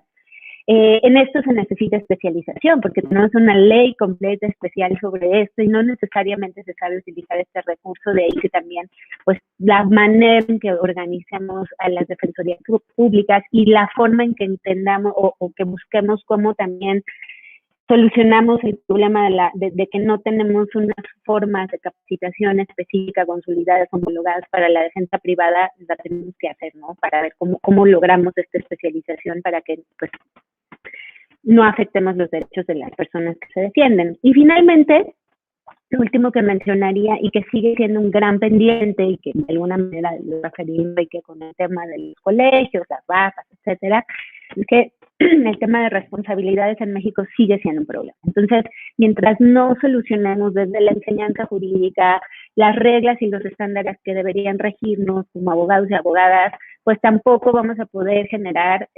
En esto se necesita especialización, porque tenemos una ley completa especial sobre esto y no necesariamente se sabe utilizar este recurso. De ahí que también pues la manera en que organizamos a las defensorías públicas y la forma en que entendamos o que busquemos cómo también solucionamos el problema de que no tenemos unas formas de capacitación específica, consolidadas, homologadas para la defensa privada. La tenemos que hacer, ¿no?, para ver cómo logramos esta especialización para que pues no afectemos los derechos de las personas que se defienden. Y finalmente, lo último que mencionaría, y que sigue siendo un gran pendiente, y que de alguna manera lo referimos, y que con el tema de los colegios, las bajas, etcétera, es que el tema de responsabilidades en México sigue siendo un problema. Entonces, mientras no solucionemos desde la enseñanza jurídica las reglas y los estándares que deberían regirnos como abogados y abogadas, pues tampoco vamos a poder generar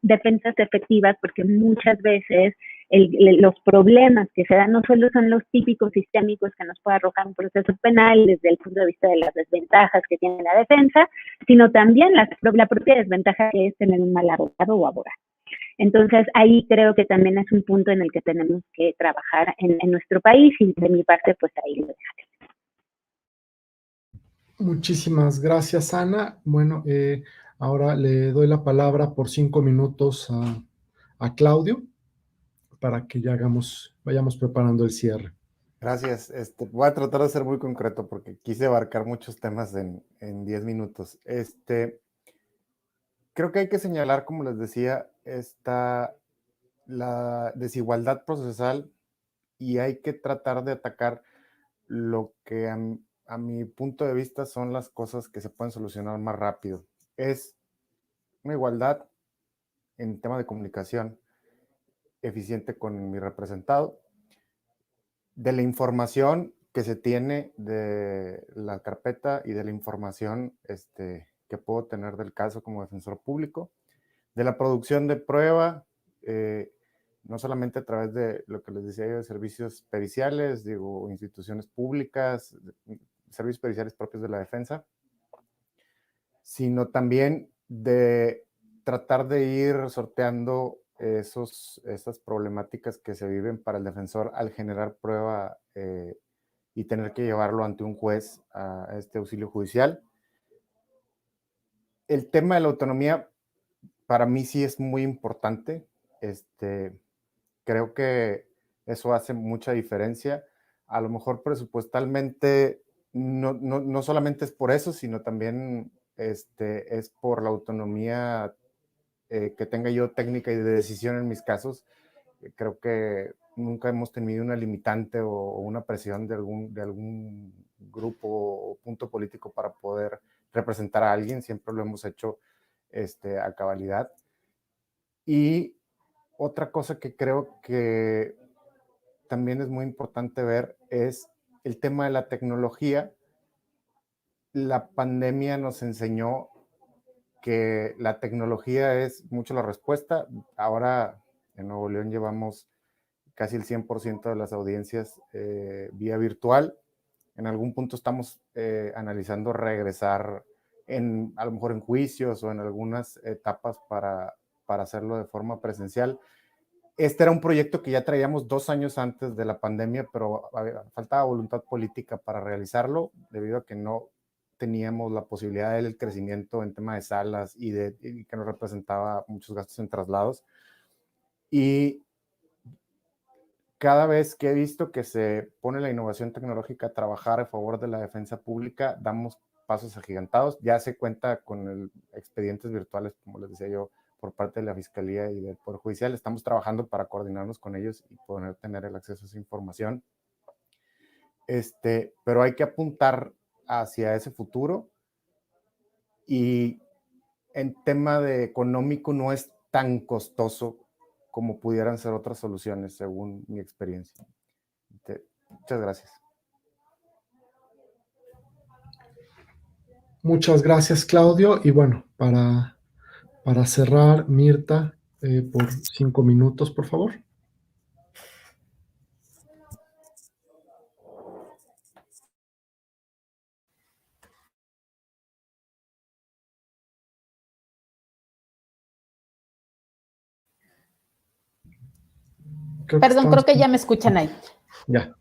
defensas efectivas, porque muchas veces los problemas que se dan no solo son los típicos sistémicos que nos puede arrojar un proceso penal desde el punto de vista de las desventajas que tiene la defensa, sino también la propia desventaja que es tener un mal abogado o abogada. Entonces, ahí creo que también es un punto en el que tenemos que trabajar en nuestro país, y de mi parte, pues ahí lo dejaré. Muchísimas gracias, Ana. Bueno, ahora le doy la palabra por 5 minutos a Claudio para que ya vayamos preparando el cierre. Gracias. Voy a tratar de ser muy concreto porque quise abarcar muchos temas en 10 minutos. Creo que hay que señalar, como les decía, la desigualdad procesal, y hay que tratar de atacar lo que a mi punto de vista son las cosas que se pueden solucionar más rápido. Es una igualdad en tema de comunicación eficiente con mi representado, de la información que se tiene de la carpeta y de la información que puedo tener del caso como defensor público, de la producción de prueba, no solamente a través de lo que les decía yo de servicios periciales, digo, instituciones públicas, servicios periciales propios de la defensa, sino también de tratar de ir sorteando esas problemáticas que se viven para el defensor al generar prueba y tener que llevarlo ante un juez a este auxilio judicial. El tema de la autonomía para mí sí es muy importante. Creo que Eso hace mucha diferencia. A lo mejor presupuestalmente no solamente es por eso, sino también es por la autonomía que tenga yo técnica y de decisión en mis casos. Creo que nunca hemos tenido una limitante o una presión de algún grupo o punto político para poder representar a alguien. Siempre lo hemos hecho a cabalidad. Y otra cosa que creo que también es muy importante ver es el tema de la tecnología. La pandemia nos enseñó que la tecnología es mucho la respuesta. Ahora en Nuevo León llevamos casi el 100% de las audiencias vía virtual. En algún punto estamos analizando regresar a lo mejor en juicios o en algunas etapas para hacerlo de forma presencial. Este era un proyecto que ya traíamos 2 años antes de la pandemia, pero faltaba voluntad política para realizarlo, debido a que no teníamos la posibilidad del crecimiento en tema de salas y que nos representaba muchos gastos en traslados. Y cada vez que he visto que se pone la innovación tecnológica a trabajar a favor de la defensa pública, damos pasos agigantados. Ya se cuenta con expedientes virtuales, como les decía yo, por parte de la Fiscalía y del Poder Judicial. Estamos trabajando para coordinarnos con ellos y poder tener el acceso a esa información. Pero hay que apuntar hacia ese futuro, y en tema de económico no es tan costoso como pudieran ser otras soluciones, según mi experiencia. Muchas gracias. Muchas gracias, Claudio. Y bueno, para cerrar, Mirta, por 5 minutos, por favor. Perdón, creo que ya me escuchan ahí. Ya.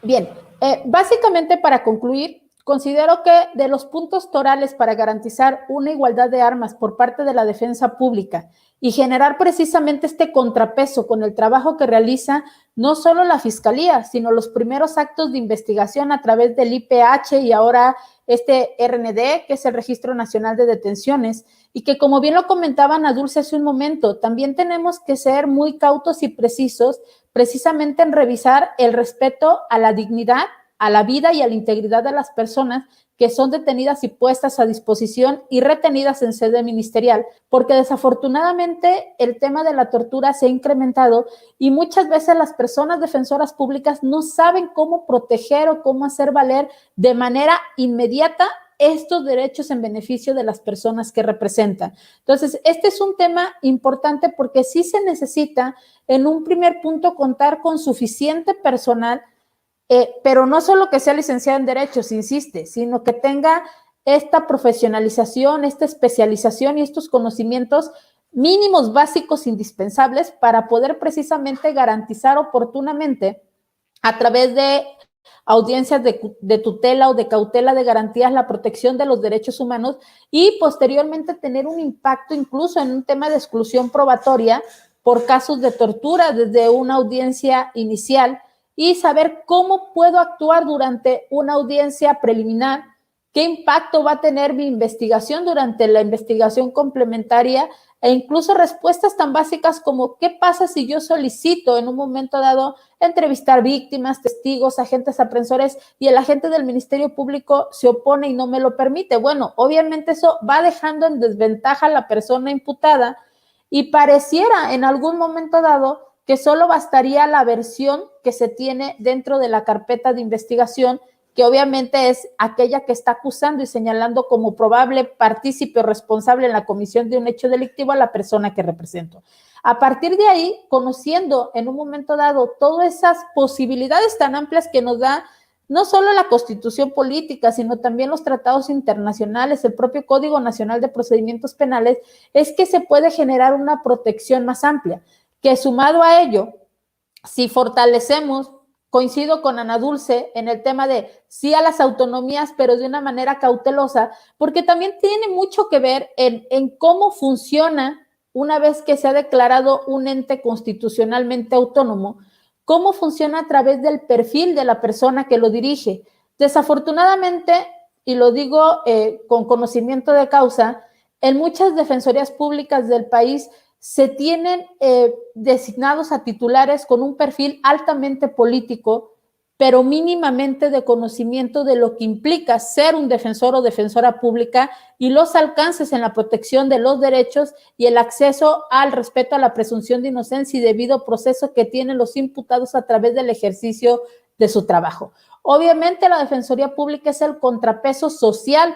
Bien, básicamente para concluir, considero que de los puntos torales para garantizar una igualdad de armas por parte de la defensa pública y generar precisamente este contrapeso con el trabajo que realiza no solo la Fiscalía, sino los primeros actos de investigación a través del IPH y ahora este RND, que es el Registro Nacional de Detenciones, y que como bien lo comentaba Ana Dulce hace un momento, también tenemos que ser muy cautos y precisos precisamente en revisar el respeto a la dignidad, a la vida y a la integridad de las personas que son detenidas y puestas a disposición y retenidas en sede ministerial, porque desafortunadamente el tema de la tortura se ha incrementado y muchas veces las personas defensoras públicas no saben cómo proteger o cómo hacer valer de manera inmediata estos derechos en beneficio de las personas que representan. Entonces, este es un tema importante porque sí se necesita, en un primer punto, contar con suficiente personal, pero no solo que sea licenciado en Derecho, insiste, sino que tenga esta profesionalización, esta especialización y estos conocimientos mínimos básicos indispensables para poder precisamente garantizar oportunamente a través de audiencias de tutela o de cautela de garantías la protección de los derechos humanos y posteriormente tener un impacto incluso en un tema de exclusión probatoria por casos de tortura desde una audiencia inicial y saber cómo puedo actuar durante una audiencia preliminar, qué impacto va a tener mi investigación durante la investigación complementaria e incluso respuestas tan básicas como qué pasa si yo solicito en un momento dado entrevistar víctimas, testigos, agentes aprensores y el agente del Ministerio Público se opone y no me lo permite. Bueno, obviamente eso va dejando en desventaja a la persona imputada y pareciera en algún momento dado que solo bastaría la versión que se tiene dentro de la carpeta de investigación, que obviamente es aquella que está acusando y señalando como probable partícipe o responsable en la comisión de un hecho delictivo a la persona que represento. A partir de ahí, conociendo en un momento dado todas esas posibilidades tan amplias que nos da no solo la Constitución política, sino también los tratados internacionales, el propio Código Nacional de Procedimientos Penales, es que se puede generar una protección más amplia, que sumado a ello, si fortalecemos, coincido con Ana Dulce en el tema de sí a las autonomías, pero de una manera cautelosa, porque también tiene mucho que ver en cómo funciona una vez que se ha declarado un ente constitucionalmente autónomo, cómo funciona a través del perfil de la persona que lo dirige. Desafortunadamente, y lo digo con conocimiento de causa, en muchas defensorías públicas del país se tienen designados a titulares con un perfil altamente político, pero mínimamente de conocimiento de lo que implica ser un defensor o defensora pública y los alcances en la protección de los derechos y el acceso al respeto a la presunción de inocencia y debido proceso que tienen los imputados a través del ejercicio de su trabajo. Obviamente la Defensoría Pública es el contrapeso social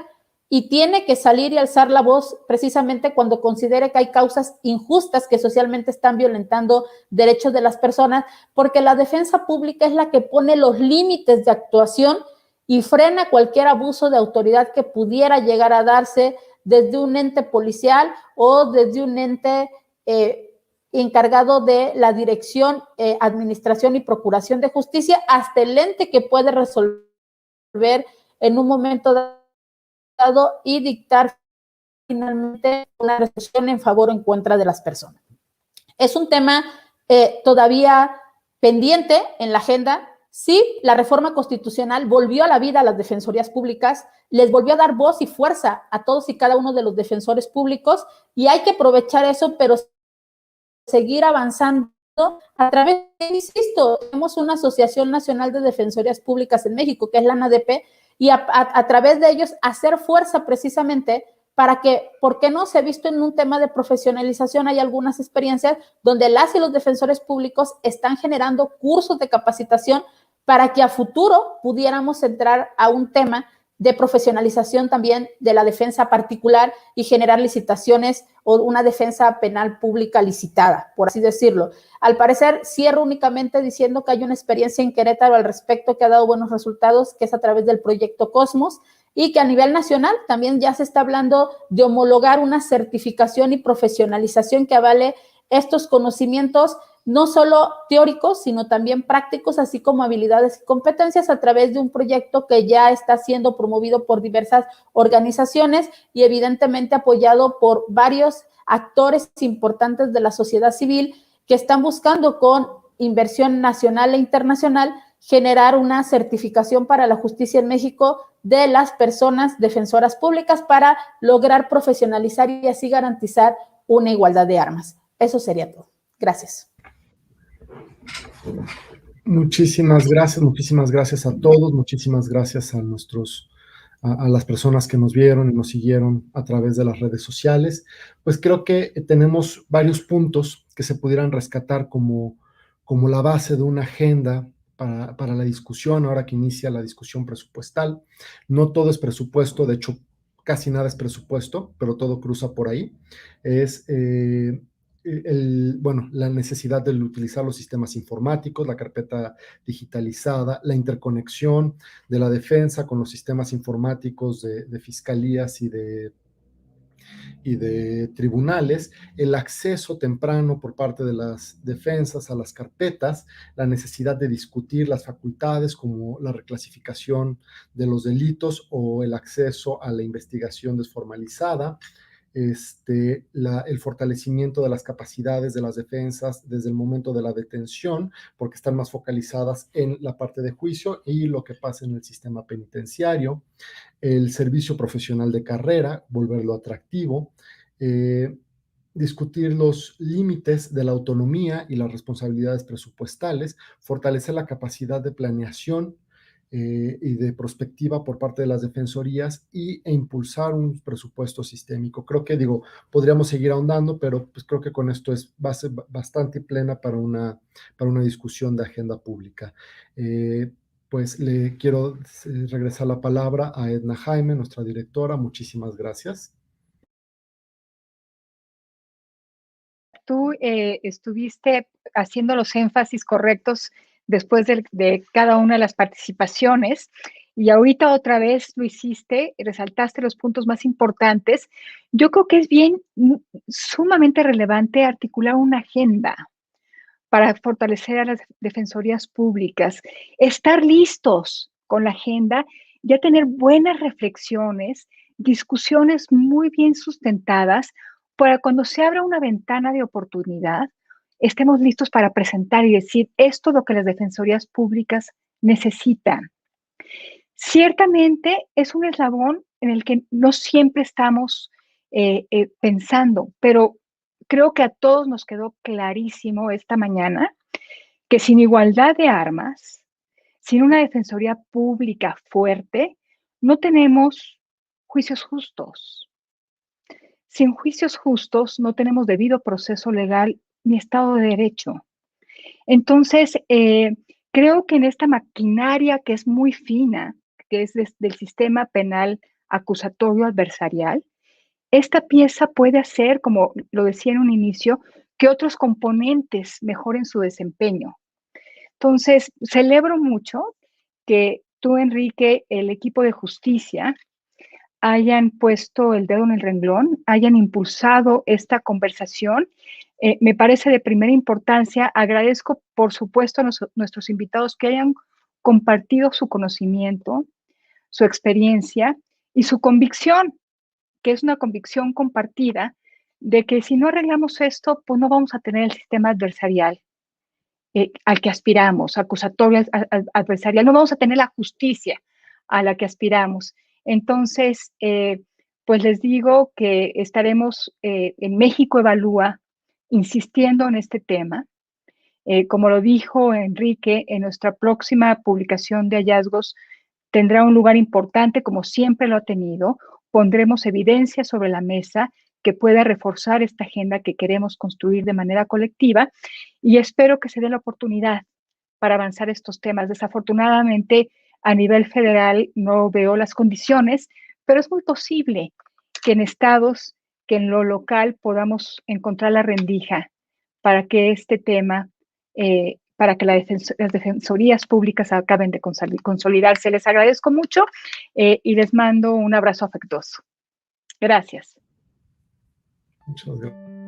y tiene que salir y alzar la voz precisamente cuando considere que hay causas injustas que socialmente están violentando derechos de las personas, porque la defensa pública es la que pone los límites de actuación y frena cualquier abuso de autoridad que pudiera llegar a darse desde un ente policial o desde un ente encargado de la dirección, administración y procuración de justicia, hasta el ente que puede resolver en un momento dado y dictar finalmente una resolución en favor o en contra de las personas. Es un tema todavía pendiente en la agenda. Sí, la reforma constitucional volvió a la vida a las defensorías públicas, les volvió a dar voz y fuerza a todos y cada uno de los defensores públicos y hay que aprovechar eso, pero seguir avanzando a través, insisto, tenemos una Asociación Nacional de Defensorías Públicas en México, que es la ANADP, y a través de ellos hacer fuerza precisamente para que, ¿por qué no? Se ha visto en un tema de profesionalización, hay algunas experiencias donde las y los defensores públicos están generando cursos de capacitación para que a futuro pudiéramos entrar a un tema de profesionalización también de la defensa particular y generar licitaciones o una defensa penal pública licitada, por así decirlo. Al parecer, cierro únicamente diciendo que hay una experiencia en Querétaro al respecto que ha dado buenos resultados, que es a través del proyecto Cosmos, y que a nivel nacional también ya se está hablando de homologar una certificación y profesionalización que avale estos conocimientos no solo teóricos, sino también prácticos, así como habilidades y competencias a través de un proyecto que ya está siendo promovido por diversas organizaciones y evidentemente apoyado por varios actores importantes de la sociedad civil que están buscando con inversión nacional e internacional generar una certificación para la justicia en México de las personas defensoras públicas para lograr profesionalizar y así garantizar una igualdad de armas. Eso sería todo. Gracias. Muchísimas gracias a todos, muchísimas gracias a las personas que nos vieron y nos siguieron a través de las redes sociales. Pues creo que tenemos varios puntos que se pudieran rescatar como la base de una agenda para la discusión, ahora que inicia la discusión presupuestal. No todo es presupuesto, de hecho, casi nada es presupuesto, pero todo cruza por ahí. Es la necesidad de utilizar los sistemas informáticos, la carpeta digitalizada, la interconexión de la defensa con los sistemas informáticos de fiscalías y de tribunales, el acceso temprano por parte de las defensas a las carpetas, la necesidad de discutir las facultades como la reclasificación de los delitos o el acceso a la investigación desformalizada, el fortalecimiento de las capacidades de las defensas desde el momento de la detención, porque están más focalizadas en la parte de juicio y lo que pasa en el sistema penitenciario, el servicio profesional de carrera, volverlo atractivo, discutir los límites de la autonomía y las responsabilidades presupuestales, fortalecer la capacidad de planeación y de prospectiva por parte de las defensorías e impulsar un presupuesto sistémico. Creo que, podríamos seguir ahondando, pero pues creo que con esto es base bastante plena para una discusión de agenda pública. Pues le quiero regresar la palabra a Edna Jaime, nuestra directora. Muchísimas gracias. Tú estuviste haciendo los énfasis correctos después de cada una de las participaciones y ahorita otra vez lo hiciste, resaltaste los puntos más importantes. Yo creo que es sumamente relevante articular una agenda para fortalecer a las defensorías públicas, estar listos con la agenda, ya tener buenas reflexiones, discusiones muy bien sustentadas, para cuando se abra una ventana de oportunidad, estemos listos para presentar y decir, esto es lo que las defensorías públicas necesitan. Ciertamente es un eslabón en el que no siempre estamos pensando, pero creo que a todos nos quedó clarísimo esta mañana que sin igualdad de armas, sin una defensoría pública fuerte, no tenemos juicios justos. Sin juicios justos no tenemos debido proceso legal ni Estado de Derecho. Entonces, creo que en esta maquinaria que es muy fina, que es del sistema penal acusatorio adversarial, esta pieza puede hacer, como lo decía en un inicio, que otros componentes mejoren su desempeño. Entonces, celebro mucho que tú, Enrique, el equipo de justicia, hayan puesto el dedo en el renglón, hayan impulsado esta conversación. Me parece de primera importancia. Agradezco, por supuesto, a nuestros invitados que hayan compartido su conocimiento, su experiencia y su convicción, que es una convicción compartida de que si no arreglamos esto, pues no vamos a tener el sistema adversarial al que aspiramos, acusatorio adversarial, no vamos a tener la justicia a la que aspiramos. Entonces, pues les digo que estaremos en México Evalúa insistiendo en este tema. Como lo dijo Enrique, en nuestra próxima publicación de hallazgos tendrá un lugar importante, como siempre lo ha tenido. Pondremos evidencia sobre la mesa que pueda reforzar esta agenda que queremos construir de manera colectiva y espero que se dé la oportunidad para avanzar estos temas. Desafortunadamente, a nivel federal no veo las condiciones, pero es muy posible que en estados, que en lo local podamos encontrar la rendija para que este tema, para que las defensorías públicas acaben de consolidarse. Les agradezco mucho y les mando un abrazo afectuoso. Gracias. Muchas gracias.